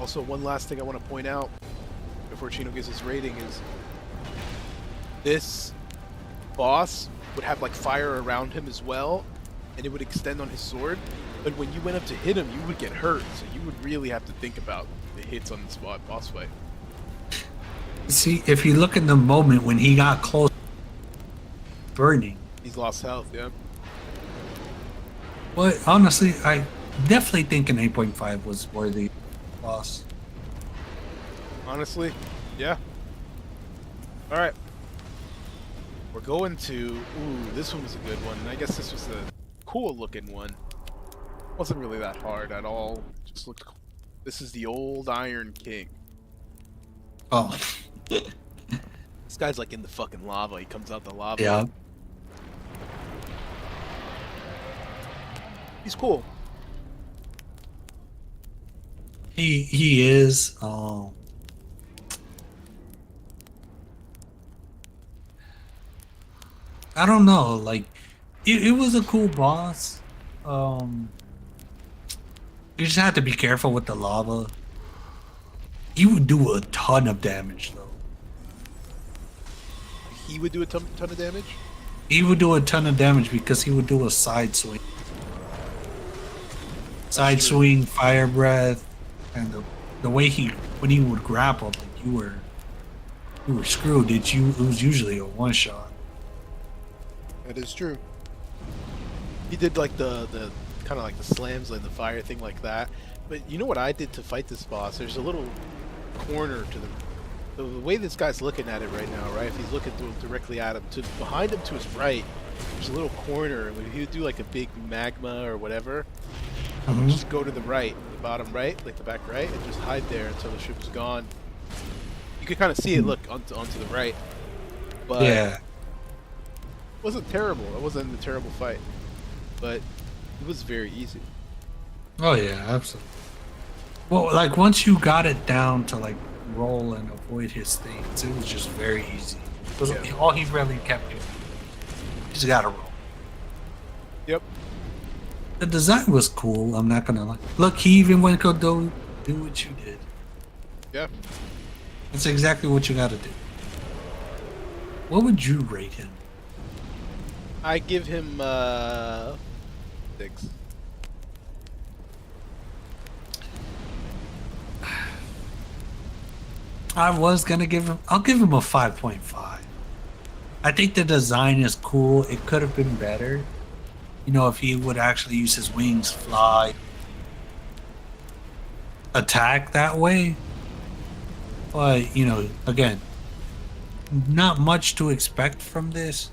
Speaker 4: Also, one last thing I want to point out before Chino gives his rating is this boss would have like fire around him as well, and it would extend on his sword. But when you went up to hit him, you would get hurt, so you would really have to think about the hits on the spot boss fight.
Speaker 1: See, if you look in the moment when he got close, burning.
Speaker 4: He's lost health, yeah.
Speaker 1: But honestly, I definitely think an 8.5 was worthy boss.
Speaker 4: Honestly, yeah. All right. We're going to... Ooh, this one was a good one. I guess this was a cool-looking one. Wasn't really that hard at all. Just looked cool. This is the old Iron King.
Speaker 1: Oh.
Speaker 4: This guy's like in the fucking lava. He comes out the lava.
Speaker 1: Yeah.
Speaker 4: He's cool.
Speaker 1: He is. I don't know. Like, it was a cool boss. You just have to be careful with the lava. He would do a ton of damage, though.
Speaker 4: He would do a ton of damage?
Speaker 1: He would do a ton of damage because he would do a side swing. Side swing, fire breath, and the way when he would grapple, like you were screwed. It was usually a one shot.
Speaker 4: That is true. He did like the kind of like the slams, like the fire thing, like that. But you know what I did to fight this boss? There's a little corner to the way this guy's looking at it right now, right? If he's looking directly at him, behind him to his right, there's a little corner. And he would do like a big magma or whatever. Just go to the right, the bottom right, like the back right, and just hide there until the ship was gone. You could kind of see it look onto the right. But
Speaker 1: Yeah.
Speaker 4: it wasn't terrible. It wasn't a terrible fight. But it was very easy.
Speaker 1: Oh yeah, absolutely. Well, like once you got it down to like roll and avoid his things, it was just very easy. It was all he really kept doing. You just gotta roll.
Speaker 4: Yep.
Speaker 1: The design was cool. I'm not gonna lie. Look, he even went to do what you did.
Speaker 4: Yeah.
Speaker 1: That's exactly what you gotta do. What would you rate him?
Speaker 4: I give him 6.
Speaker 1: I'll give him a 5.5. I think the design is cool. It could have been better. You know, if he would actually use his wings, fly, attack that way. But, you know, again, not much to expect from this.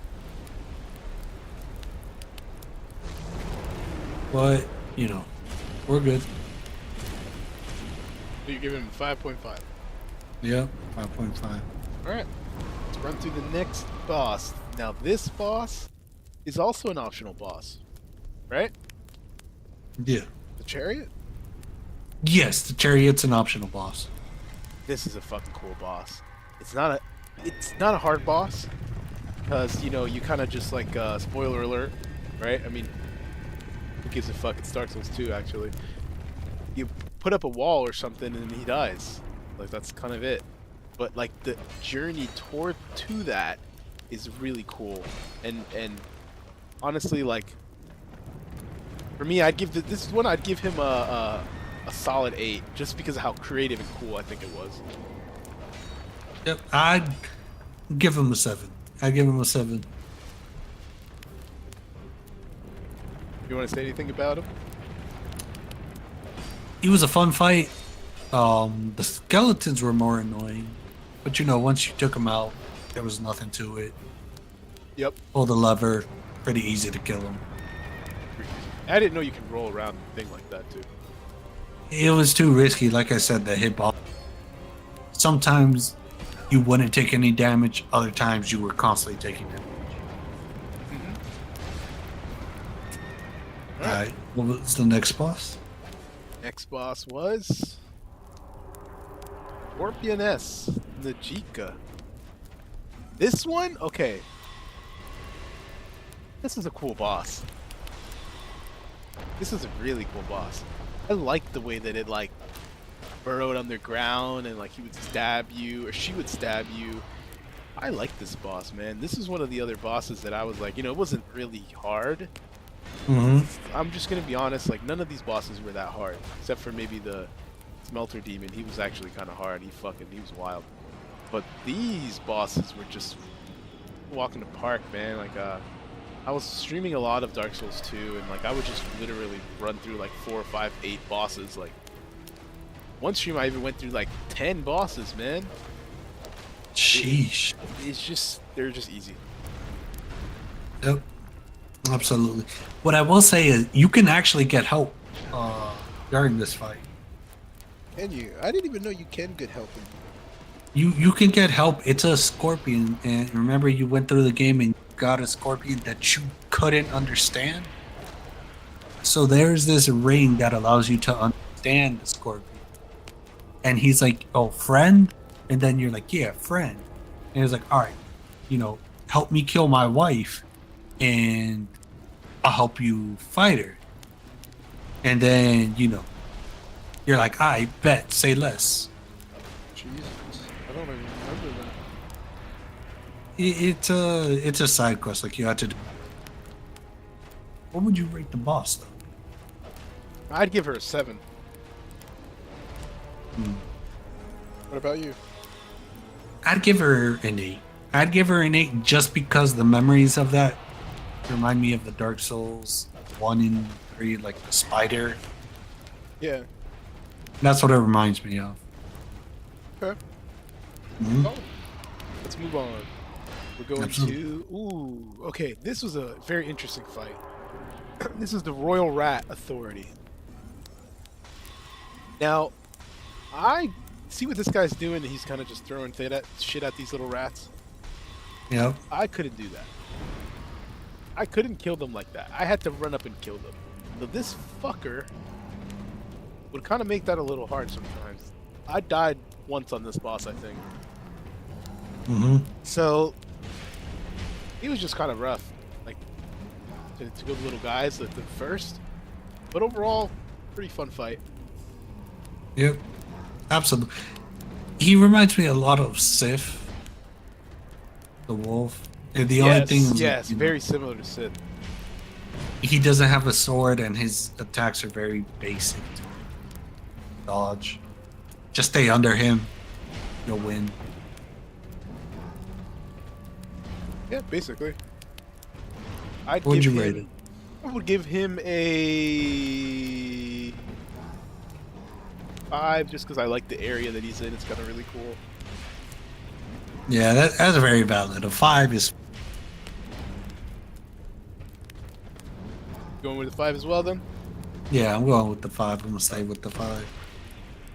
Speaker 1: But, you know, we're good.
Speaker 4: So you give him 5.5.
Speaker 1: Yep, 5.5.
Speaker 4: Alright. Let's run through the next boss. Now this boss is also an optional boss. Right?
Speaker 1: Yeah.
Speaker 4: The chariot?
Speaker 1: Yes, the chariot's an optional boss.
Speaker 4: This is a fucking cool boss. It's not a hard boss. because you know you kind of just like spoiler alert, right? I mean, who gives a fuck? It's Dark Souls 2 actually. You put up a wall or something and he dies. Like that's kind of it. But like the journey toward to that is really cool. And honestly, like for me, I'd give this one. I'd give him a solid 8, just because of how creative and cool I think it was.
Speaker 1: Yep, I'd give him a 7. I'd give him a 7.
Speaker 4: You want to say anything about him?
Speaker 1: He was a fun fight. The skeletons were more annoying, but you know, once you took them out, there was nothing to it.
Speaker 4: Yep.
Speaker 1: Pull the lever, pretty easy to kill him.
Speaker 4: I didn't know you can roll around a thing like that too.
Speaker 1: It was too risky, like I said, the hitbox. Sometimes you wouldn't take any damage, other times you were constantly taking damage. Alright, what was the next boss?
Speaker 4: Next boss was Scorpioness Najika. This one, okay. This is a cool boss. This is a really cool boss. I like the way that it like burrowed underground and like he would stab you or she would stab you. I like this boss, man. This is one of the other bosses that I was like, you know, it wasn't really hard. I'm just gonna be honest, like none of these bosses were that hard, except for maybe the Smelter Demon. He was actually kind of hard. He was wild. But these bosses were just walking the park, man. Like I was streaming a lot of Dark Souls 2, and like I would just literally run through like 4, 5, 8 bosses. Like one stream I even went through like 10 bosses, man.
Speaker 1: Sheesh.
Speaker 4: It's just they're just easy.
Speaker 1: Yep. Absolutely. What I will say is you can actually get help during this fight.
Speaker 4: Can you? I didn't even know you can get help.
Speaker 1: You can get help. It's a scorpion, and remember you went through the game and got a scorpion that you couldn't understand. So there's this ring that allows you to understand the scorpion. And he's like, "Oh, friend," and then you're like, "Yeah, friend." And he's like, "All right, you know, help me kill my wife, and I'll help you fight her." And then you know, you're like, "I bet, say less."
Speaker 4: Jesus, I don't even remember that.
Speaker 1: It's a side quest like you had to do. What would you rate the boss though?
Speaker 4: I'd give her a 7. What about you?
Speaker 1: I'd give her an 8. I'd give her an 8 just because the memories of that remind me of the Dark Souls 1 and 3, like the spider.
Speaker 4: Yeah.
Speaker 1: That's what it reminds me of.
Speaker 4: Okay.
Speaker 1: Mhm.
Speaker 4: Oh, let's move on. We're going
Speaker 1: Absolutely.
Speaker 4: to... Ooh, okay. This was a very interesting fight. This is the Royal Rat Authority. Now, I see what this guy's doing. He's kind of just throwing shit at these little rats.
Speaker 1: Yep.
Speaker 4: I couldn't do that. I couldn't kill them like that. I had to run up and kill them. So this fucker would kind of make that a little hard sometimes. I died once on this boss, I think. So he was just kind of rough, like to go to little guys at the first. But overall, pretty fun fight.
Speaker 1: Yep. Absolutely. He reminds me a lot of Sif, the wolf. And the only thing is,
Speaker 4: yes,
Speaker 1: you know,
Speaker 4: very similar to Sid.
Speaker 1: he doesn't have a sword and his attacks are very basic. Dodge. Just stay under him. You'll win.
Speaker 4: Yeah, basically.
Speaker 1: What would you rate it?
Speaker 4: I would give him a 5, just because I like the area that he's in. It's kind of really cool.
Speaker 1: Yeah, that's very valid. A 5 is.
Speaker 4: Going with the 5 as well, then.
Speaker 1: Yeah, I'm going with the 5. I'm gonna stay with the 5.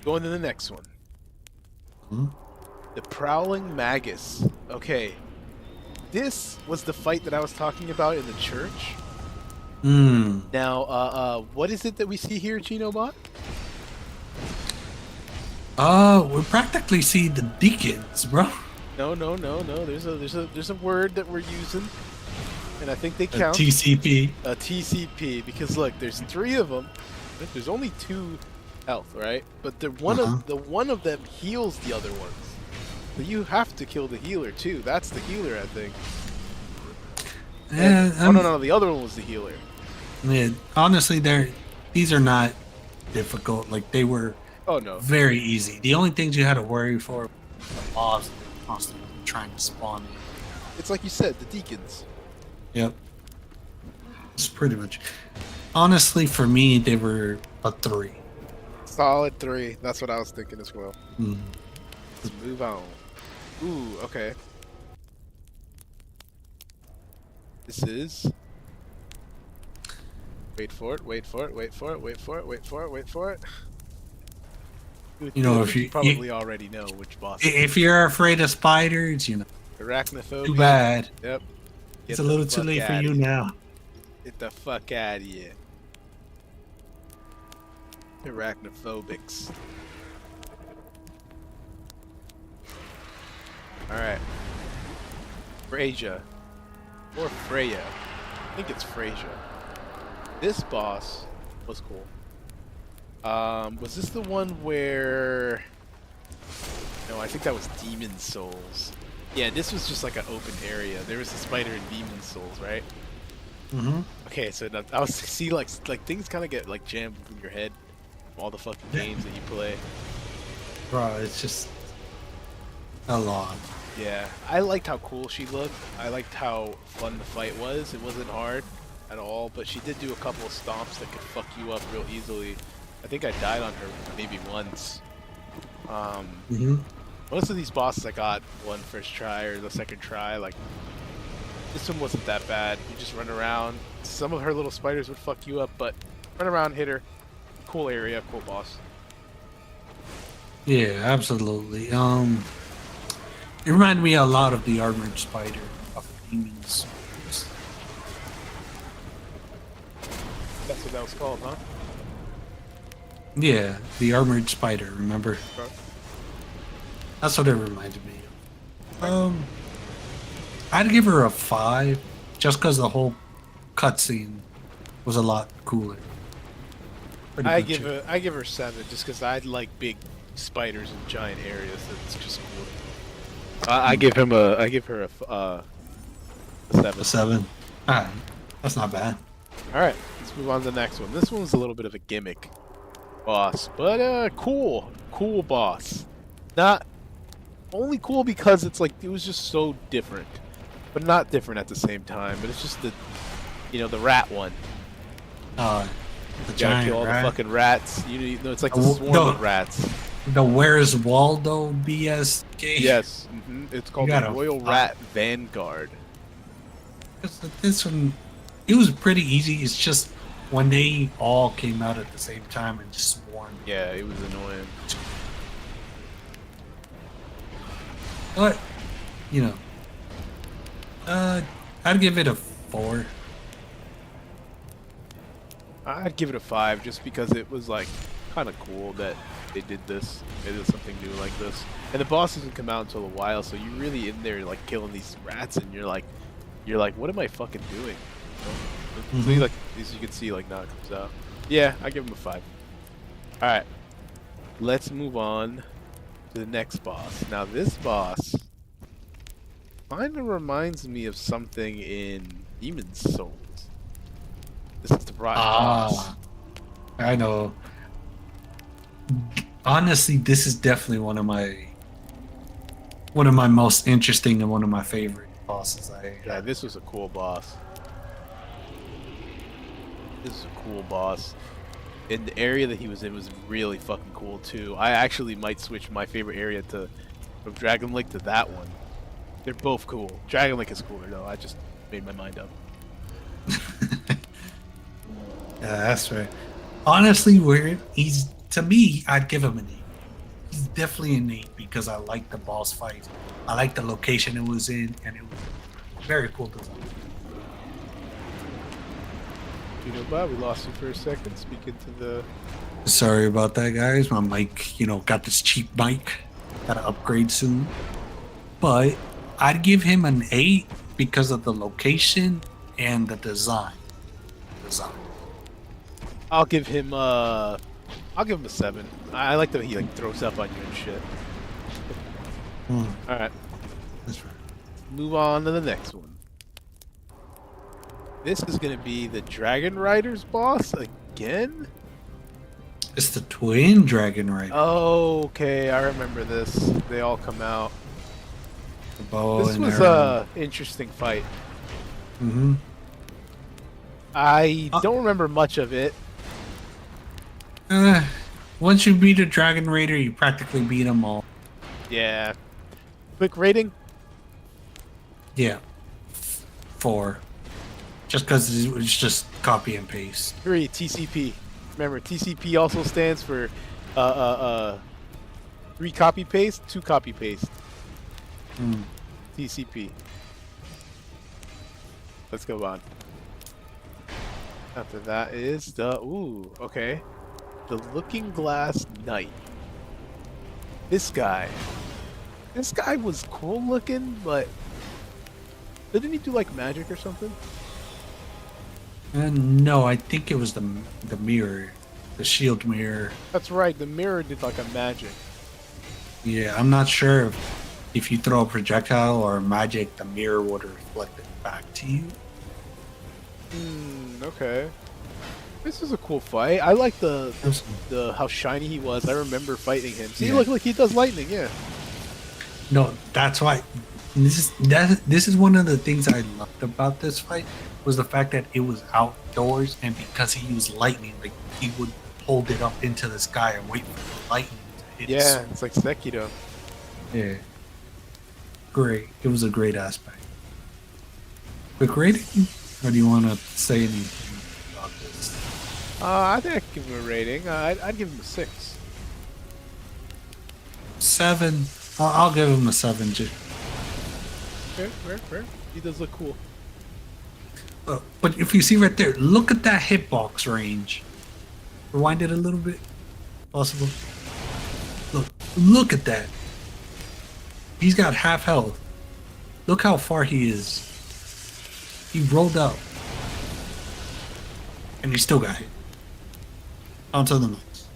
Speaker 4: Going to the next one. The Prowling Magus. Okay. This was the fight that I was talking about in the church. Now, what is it that we see here, Genobot?
Speaker 1: We practically see the deacons, bro.
Speaker 4: No. There's a word that we're using, and I think they
Speaker 1: A
Speaker 4: count.
Speaker 1: TCP.
Speaker 4: A TCP, because look, there's 3 of them. There's only 2 health, right? But the one of them heals the other ones. So you have to kill the healer too. That's the healer, I think. Oh no, the other one was the healer.
Speaker 1: Man, honestly, these are not difficult. Like they were
Speaker 4: Oh no.
Speaker 1: very easy. The only things you had to worry for were the boss that were constantly trying to spawn in.
Speaker 4: It's like you said, the deacons.
Speaker 1: Yep. It's pretty much. Honestly, for me, they were a 3.
Speaker 4: Solid 3. That's what I was thinking as well.
Speaker 1: Mm.
Speaker 4: Let's move on. Ooh, okay. This is. Wait for it.
Speaker 1: You know, if you
Speaker 4: probably already know which boss.
Speaker 1: If you're afraid of spiders, you know,
Speaker 4: Arachnophobia.
Speaker 1: too bad.
Speaker 4: Yep.
Speaker 1: It's a little too late for you now.
Speaker 4: Get the fuck out of here. Arachnophobics. Alright. Freyja. Or Freya. I think it's Freyja. This boss was cool. Was this the one where... No, I think that was Demon Souls. Yeah, this was just like an open area. There was a spider in Demon Souls, right?
Speaker 1: Mm-hmm.
Speaker 4: Okay, so now, I was see like things kind of get like jammed in your head from all the fucking games that you play.
Speaker 1: Bro, it's just a lot.
Speaker 4: Yeah, I liked how cool she looked. I liked how fun the fight was. It wasn't hard at all, but she did do a couple of stomps that could fuck you up real easily. I think I died on her maybe once. Most of these bosses I got one first try or the second try. Like this one wasn't that bad. You just run around. Some of her little spiders would fuck you up, but run around, hit her. Cool area, cool boss.
Speaker 1: Yeah, absolutely. It reminded me a lot of the armored spider of Demons.
Speaker 4: That's what that was called, huh?
Speaker 1: Yeah, the armored spider. Remember?
Speaker 4: Okay.
Speaker 1: That's what it reminded me of. I'd give her a 5, just because the whole cutscene was a lot cooler.
Speaker 4: I give her 7, just because I like big spiders in giant areas. That's just cool. I give her a 7.
Speaker 1: A 7. Alright, that's not bad.
Speaker 4: All right, let's move on to the next one. This one's a little bit of a gimmick boss, but cool boss. Not only cool because it's like it was just so different, but not different at the same time. But it's just the rat one.
Speaker 1: The
Speaker 4: You gotta
Speaker 1: giant
Speaker 4: kill all
Speaker 1: rat.
Speaker 4: the fucking rats. You know, it's like the
Speaker 1: Oh,
Speaker 4: swarm
Speaker 1: no.
Speaker 4: of rats.
Speaker 1: The Where's Waldo BS game.
Speaker 4: Yes, it's called
Speaker 1: You
Speaker 4: the
Speaker 1: gotta
Speaker 4: Royal
Speaker 1: fight.
Speaker 4: Rat Vanguard.
Speaker 1: This one, it was pretty easy. It's just when they all came out at the same time and just swarmed.
Speaker 4: Yeah, it was annoying.
Speaker 1: But, you know, I'd give it a 4.
Speaker 4: I'd give it a 5 just because it was like kind of cool that they did this. They did something new like this. And the boss doesn't come out until a while, so you're really in there like killing these rats, and you're like, what am I fucking doing? You know? So you, like, as you can see, like now it comes out. Yeah, I give him a 5. All right, let's move on to the next boss. Now this boss kind of reminds me of something in Demon Souls. This is the rotten boss.
Speaker 1: I know. Honestly, this is definitely one of my most interesting and one of my favorite bosses.
Speaker 4: Yeah, this was a cool boss. This is a cool boss. And the area that he was in was really fucking cool too. I actually might switch my favorite area from Dragon Lake to that one. They're both cool. Dragon Lake is cooler though. I just made my mind up.
Speaker 1: Yeah, that's right. Honestly, to me, I'd give him an 8. He's definitely an 8 because I like the boss fight. I like the location it was in, and it was very cool design.
Speaker 4: You know, Bob, we lost you for a second speaking to the...
Speaker 1: Sorry about that, guys. My mic, got this cheap mic. Gotta upgrade soon. but I'd give him an 8 because of the location and the design.
Speaker 3: I'll give him a 7. I like that he like throws up on you and shit.
Speaker 1: Hmm,
Speaker 3: All right,
Speaker 1: that's right.
Speaker 3: move on to the next one. This is gonna be the Dragon Riders boss again.
Speaker 1: It's the twin dragon, right?
Speaker 3: Oh, okay, I remember this. They all come out.
Speaker 1: The bow
Speaker 3: This
Speaker 1: and
Speaker 3: was
Speaker 1: arrow.
Speaker 3: a interesting fight.
Speaker 1: Mm-hmm.
Speaker 3: I don't remember much of it.
Speaker 1: Once you beat a dragon raider, you practically beat them all.
Speaker 3: Yeah. Quick rating?
Speaker 1: Yeah. 4. Just because it was just copy and paste.
Speaker 3: 3, TCP. Remember, TCP also stands for 3 copy paste, 2 copy paste.
Speaker 1: Hmm.
Speaker 3: TCP. Let's go on. After that is the okay. The Looking Glass Knight. This guy was cool looking, but didn't he do like magic or something?
Speaker 1: No, I think it was the mirror, the shield mirror.
Speaker 3: That's right, the mirror did like a magic.
Speaker 1: Yeah, I'm not sure if you throw a projectile or magic, the mirror would reflect it back to you.
Speaker 3: Okay. This is a cool fight. I like the
Speaker 1: Absolutely.
Speaker 3: how shiny he was. I remember fighting him. See,
Speaker 1: Yeah.
Speaker 3: look, he does lightning. Yeah.
Speaker 1: No, that's why. This is one of the things I loved about this fight was the fact that it was outdoors, and because he used lightning, like he would hold it up into the sky and wait for the lightning to hit.
Speaker 3: Yeah, it's like Sekiro.
Speaker 1: Yeah. Great. It was a great aspect. Quick rating? Or do you want to say anything about this?
Speaker 3: I think I could give him a rating. I'd give him a 6.
Speaker 1: 7. I'll give him a 7.
Speaker 3: Fair. He does look cool.
Speaker 1: But if you see right there, look at that hitbox range. Rewind it a little bit. Possible. Look at that. He's got half health. Look how far he is. He rolled up. And he still got hit. On to the next.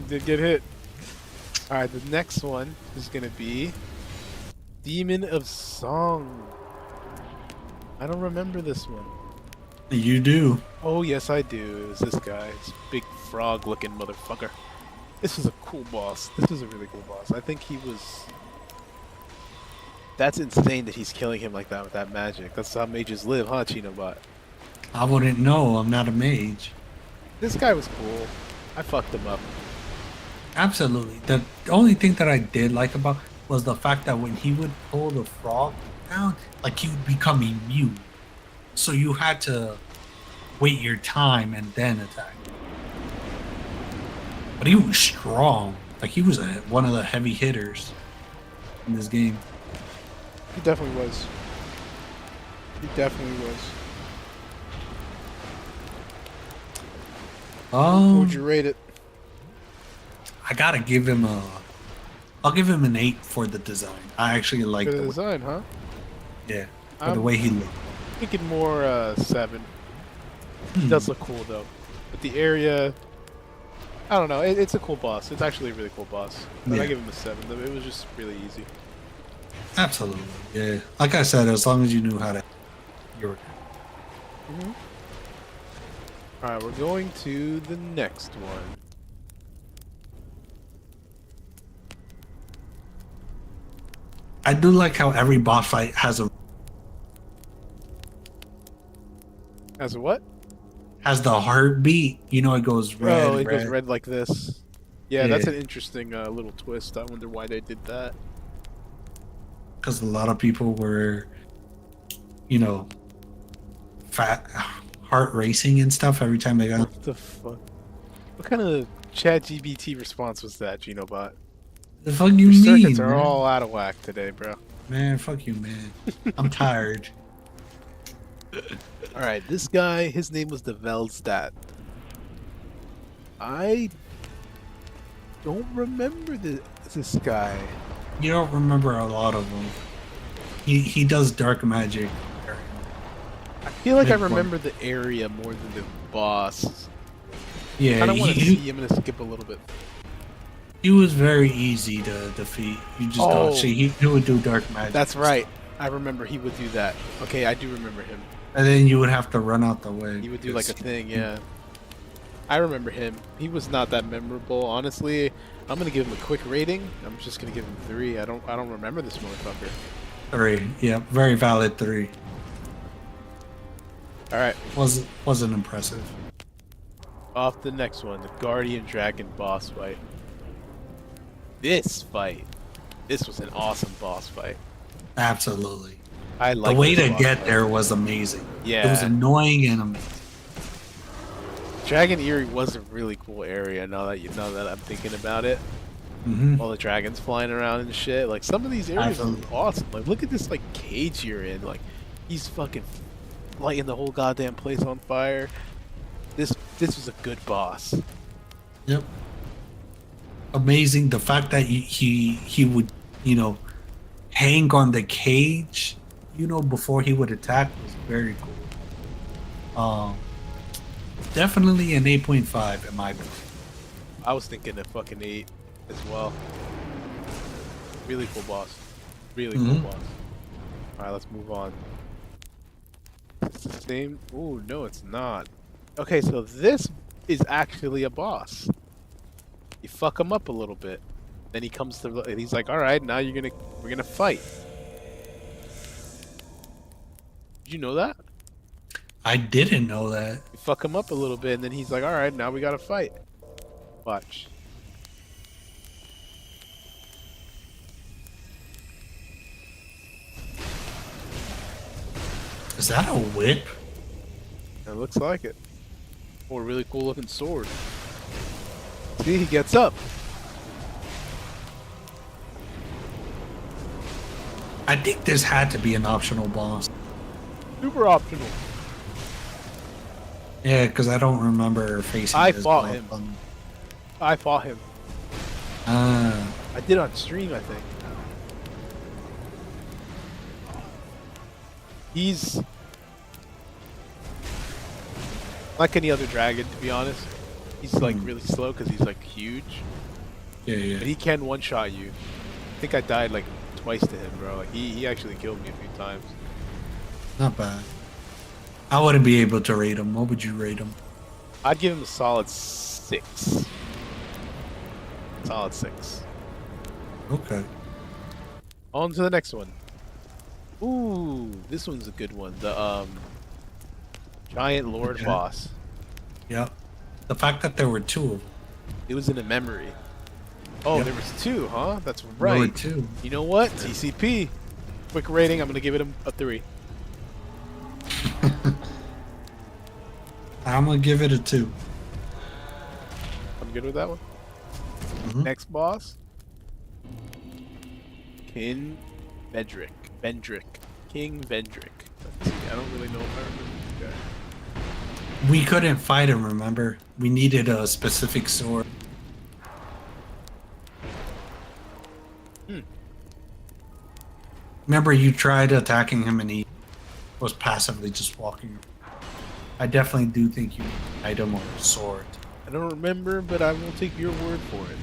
Speaker 3: Did get hit. Alright, the next one is gonna be Demon of Song. I don't remember this one.
Speaker 1: You do.
Speaker 3: Oh yes I do. It was this guy. This big frog looking motherfucker. This is a cool boss. This is a really cool boss. I think he was... That's insane that he's killing him like that with that magic. That's how mages live, huh, Chinobot?
Speaker 1: I wouldn't know. I'm not a mage.
Speaker 3: This guy was cool. I fucked him up.
Speaker 1: Absolutely. The only thing that I did like about was the fact that when he would pull the frog down, like he would become immune. So you had to wait your time and then attack. But he was strong. Like he was one of the heavy hitters in this game.
Speaker 3: He definitely was. He definitely was. What would you rate it?
Speaker 1: I gotta give him I'll give him an 8 for the design. I actually like
Speaker 3: For the
Speaker 1: the way,
Speaker 3: design, huh?
Speaker 1: yeah, for the way he looked.
Speaker 3: Thinking more 7. He does look cool though. But the area, I don't know. It's a cool boss. It's actually a really cool boss. But
Speaker 1: Yeah.
Speaker 3: I give him a 7. It was just really easy.
Speaker 1: Absolutely, yeah. Like I said, as long as you knew how to, you were good.
Speaker 3: All right, we're going to the next one.
Speaker 1: I do like how every boss fight has
Speaker 3: As a what?
Speaker 1: the heartbeat. You know, it goes red.
Speaker 3: Oh, it goes red like this. Yeah,
Speaker 1: Yeah.
Speaker 3: that's an interesting little twist. I wonder why they did that.
Speaker 1: Because a lot of people were, you know, heart racing and stuff every time they got.
Speaker 3: What the fuck? What kind of ChatGPT response was that, Genobot?
Speaker 1: The fuck you
Speaker 3: Your
Speaker 1: mean?
Speaker 3: circuits are
Speaker 1: Man?
Speaker 3: all out of whack today, bro.
Speaker 1: Man, fuck you, man. I'm tired.
Speaker 3: All right, this guy, his name was the Veldstat. I don't remember this guy.
Speaker 1: You don't remember a lot of them. He does dark magic.
Speaker 3: I feel like I
Speaker 1: Big one.
Speaker 3: remember the area more than the boss.
Speaker 1: Yeah,
Speaker 3: I don't want to
Speaker 1: he,
Speaker 3: see. I'm gonna skip a little bit.
Speaker 1: he was very easy to defeat. You just
Speaker 3: Oh.
Speaker 1: don't see. He would do dark magic.
Speaker 3: That's
Speaker 1: and
Speaker 3: right.
Speaker 1: stuff.
Speaker 3: I remember he would do that. Okay, I do remember him.
Speaker 1: And then you would have to run out the way.
Speaker 3: He would do like a
Speaker 1: because
Speaker 3: thing, yeah. I remember him. He was not that memorable, honestly. I'm gonna give him a quick rating. I'm just gonna give him 3. I don't remember this motherfucker.
Speaker 1: 3. Yeah, very valid 3.
Speaker 3: All right,
Speaker 1: Wasn't impressive.
Speaker 3: off the next one, the Guardian Dragon boss fight. This was an awesome boss fight.
Speaker 1: Absolutely.
Speaker 3: I like
Speaker 1: The way
Speaker 3: this
Speaker 1: to
Speaker 3: boss
Speaker 1: get
Speaker 3: fight.
Speaker 1: there was amazing.
Speaker 3: Yeah.
Speaker 1: It was annoying and amazing.
Speaker 3: Dragon Eyrie was a really cool area. Now that I'm thinking about it,
Speaker 1: Hmm.
Speaker 3: all the dragons flying around and shit. Like some of these areas are
Speaker 1: Absolutely.
Speaker 3: awesome. Like look at this like cage you're in. Like he's fucking lighting the whole goddamn place on fire. This was a good boss.
Speaker 1: Yep. Amazing. The fact that he would, hang on the cage, before he would attack was very cool. Definitely an 8.5 in my opinion.
Speaker 3: I was thinking a fucking 8 as well. Really cool boss. Really cool
Speaker 1: Mhm.
Speaker 3: boss. Alright, let's move on. It's the same. Ooh, no, it's not. Okay, so this is actually a boss. You fuck him up a little bit. Then he comes to and he's like, alright, now we're gonna fight. Did you know that?
Speaker 1: I didn't know that.
Speaker 3: You fuck him up a little bit and then he's like, alright, now we gotta fight. Watch.
Speaker 1: Is that a whip?
Speaker 3: It looks like it. Oh, a really cool looking sword. See, he gets up.
Speaker 1: I think this had to be an optional boss.
Speaker 3: Super optional.
Speaker 1: Yeah, because I don't remember facing
Speaker 3: I
Speaker 1: this
Speaker 3: fought
Speaker 1: boss
Speaker 3: him.
Speaker 1: on-
Speaker 3: I fought him.
Speaker 1: Ah,
Speaker 3: I did on stream, I think. He's like any other dragon, to be honest. He's like really slow because he's like huge,
Speaker 1: yeah.
Speaker 3: but he can one-shot you. I think I died like twice to him, bro. Like he actually killed me a few times.
Speaker 1: Not bad. I wouldn't be able to rate him. What would you rate him?
Speaker 3: I'd give him a solid 6. Solid 6.
Speaker 1: Okay.
Speaker 3: On to the next one. Ooh, this one's a good one. The giant lord
Speaker 1: Okay.
Speaker 3: boss.
Speaker 1: Yep. The fact that there were 2 of them.
Speaker 3: It was in a memory. Oh,
Speaker 1: Yep.
Speaker 3: there was 2, huh? That's
Speaker 1: There were
Speaker 3: right.
Speaker 1: 2.
Speaker 3: You know what? TCP. Quick rating. I'm gonna give it a 3.
Speaker 1: I'm gonna give it a 2.
Speaker 3: I'm good with that one.
Speaker 1: Mhm.
Speaker 3: Next boss. King Vendrick. King Vendrick. Let's see. I don't really know if I remember this guy.
Speaker 1: We couldn't fight him, remember? We needed a specific sword. Remember, you tried attacking him and he was passively just walking. I definitely do think you need an item or a sword.
Speaker 3: I don't remember, but I will take your word for it.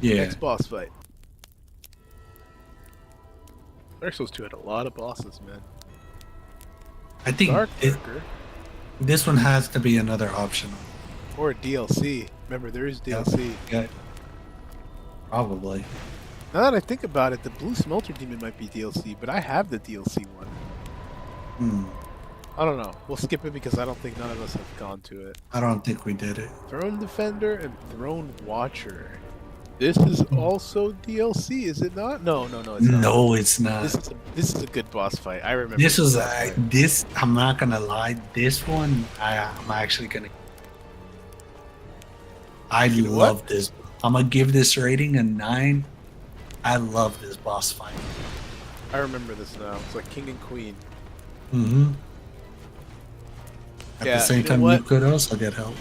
Speaker 1: Yeah.
Speaker 3: Next boss fight. Dark Souls 2 had a lot of bosses, man.
Speaker 1: I think
Speaker 3: Darker.
Speaker 1: this one has to be another optional.
Speaker 3: Or a DLC. Remember, there is DLC.
Speaker 1: Yeah. Probably.
Speaker 3: Now that I think about it, the Blue Smelter Demon might be DLC, but I have the DLC one.
Speaker 1: Hmm.
Speaker 3: I don't know. We'll skip it because I don't think none of us have gone to it.
Speaker 1: I don't think we did it.
Speaker 3: Throne Defender and Throne Watcher. This is also DLC, is it not? No, it's not.
Speaker 1: No, it's not.
Speaker 3: This is a good boss fight. I remember.
Speaker 1: This was
Speaker 3: boss fight.
Speaker 1: this. I'm not gonna lie. This one, I'm actually gonna. I
Speaker 3: You know
Speaker 1: love
Speaker 3: what?
Speaker 1: this. I'm gonna give this rating a 9. I love this boss fight.
Speaker 3: I remember this now. It's like King and Queen.
Speaker 1: Mm-hmm. At
Speaker 3: Yeah,
Speaker 1: the same
Speaker 3: you know
Speaker 1: time,
Speaker 3: what?
Speaker 1: you could also get help.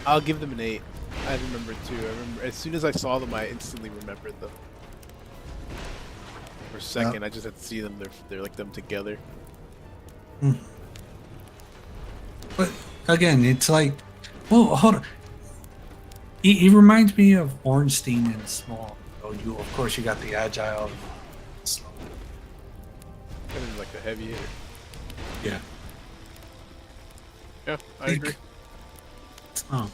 Speaker 3: I'll give them an 8. I remember too. I remember as soon as I saw them, I instantly remembered them.
Speaker 4: For a second, I just had to see them. They're like them together.
Speaker 1: But again, it's like, well, hold on. It reminds me of Ornstein and Small. So you, of course, you got the agile. Slow.
Speaker 4: Kind of like the heavy hitter.
Speaker 1: Yeah.
Speaker 4: Yeah, I agree.
Speaker 1: Oh.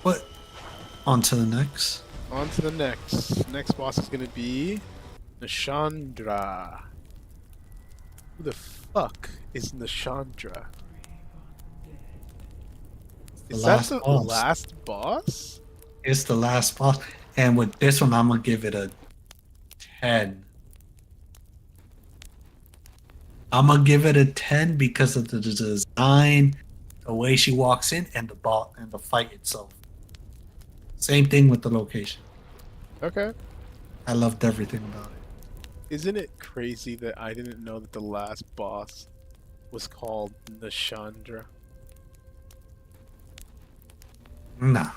Speaker 1: But on to the next.
Speaker 4: On to the next. Next boss is gonna be Nashandra. Who the fuck is Nashandra?
Speaker 1: The
Speaker 4: Is that
Speaker 1: last
Speaker 4: the
Speaker 1: boss.
Speaker 4: last boss?
Speaker 1: It's the last boss. And with this one, I'm going to give it a 10. I'm going to give it a 10 because of the design, the way she walks in, and the ball and the fight itself. Same thing with the location.
Speaker 4: Okay.
Speaker 1: I loved everything about it.
Speaker 4: Isn't it crazy that I didn't know that the last boss was called Nashandra?
Speaker 1: Nah.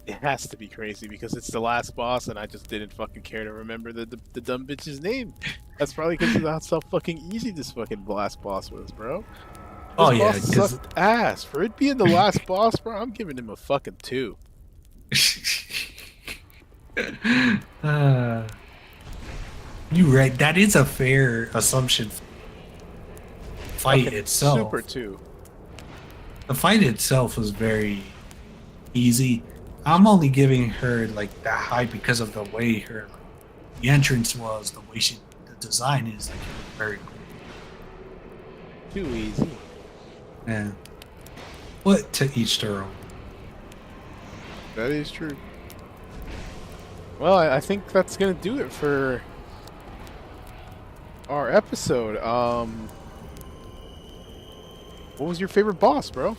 Speaker 4: It has to be crazy because it's the last boss and I just didn't fucking care to remember the dumb bitch's name. That's probably because that's how fucking easy this fucking last boss was, bro. This
Speaker 1: Oh, yeah,
Speaker 4: boss
Speaker 1: 'cause-
Speaker 4: sucked ass. For it being the last boss, bro, I'm giving him a fucking 2.
Speaker 1: You right. That is a fair assumption. Fight
Speaker 4: Fucking
Speaker 1: itself.
Speaker 4: Super 2.
Speaker 1: The fight itself was very easy. I'm only giving her like that high because of the way her the entrance was, the way the design is like very cool.
Speaker 4: Too easy.
Speaker 1: Yeah. But to each their own.
Speaker 4: That is true. Well, I think that's gonna do it for our episode. What was your favorite boss, bro?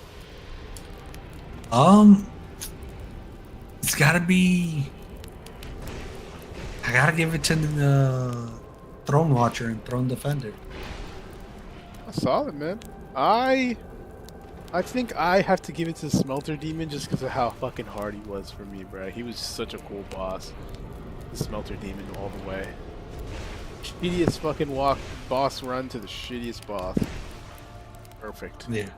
Speaker 1: It's gotta be. I gotta give it to the Throne Watcher and Throne Defender.
Speaker 4: Solid, man. I think I have to give it to Smelter Demon just because of how fucking hard he was for me, bro. He was such a cool boss. The Smelter Demon all the way. Shittiest fucking boss run to the shittiest boss. Perfect.
Speaker 1: Yeah.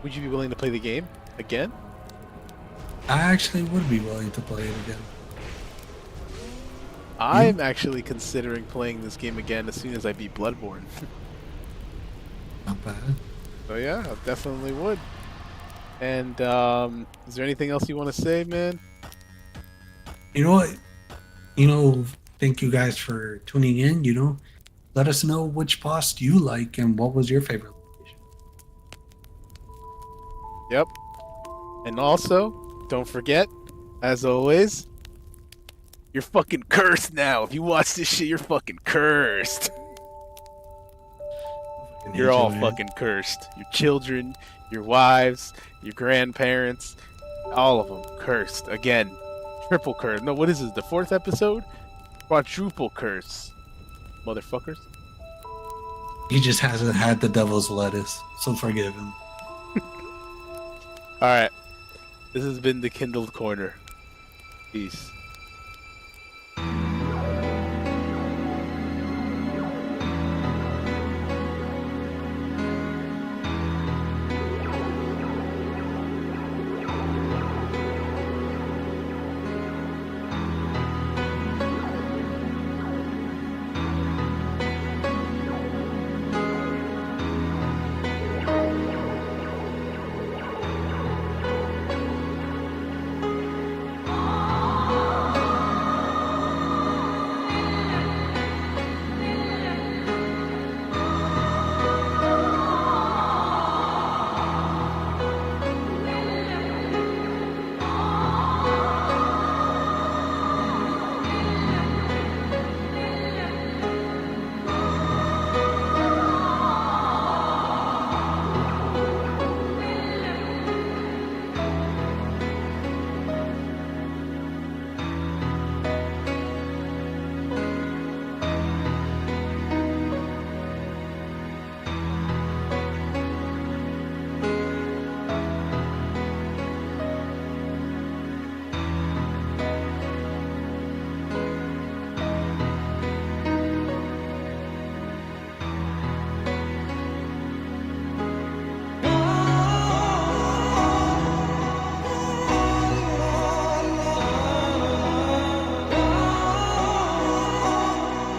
Speaker 4: Would you be willing to play the game again?
Speaker 1: I actually would be willing to play it again.
Speaker 4: I'm actually considering playing this game again as soon as I beat Bloodborne.
Speaker 1: Not bad.
Speaker 4: So yeah, I definitely would. And is there anything else you want to say, man?
Speaker 1: You know what? Thank you guys for tuning in. Let us know which boss you like and what was your favorite location.
Speaker 4: Yep. And also, don't forget, as always, you're fucking cursed now. If you watch this shit, you're fucking cursed. You're all fucking cursed. Your children, your wives, your grandparents, all of them cursed. Again, triple curse. No, what is this? The 4th episode? Quadruple curse. Motherfuckers.
Speaker 1: He just hasn't had the devil's lettuce, so forgive him.
Speaker 4: Alright. This has been the Kindled Korner. Peace.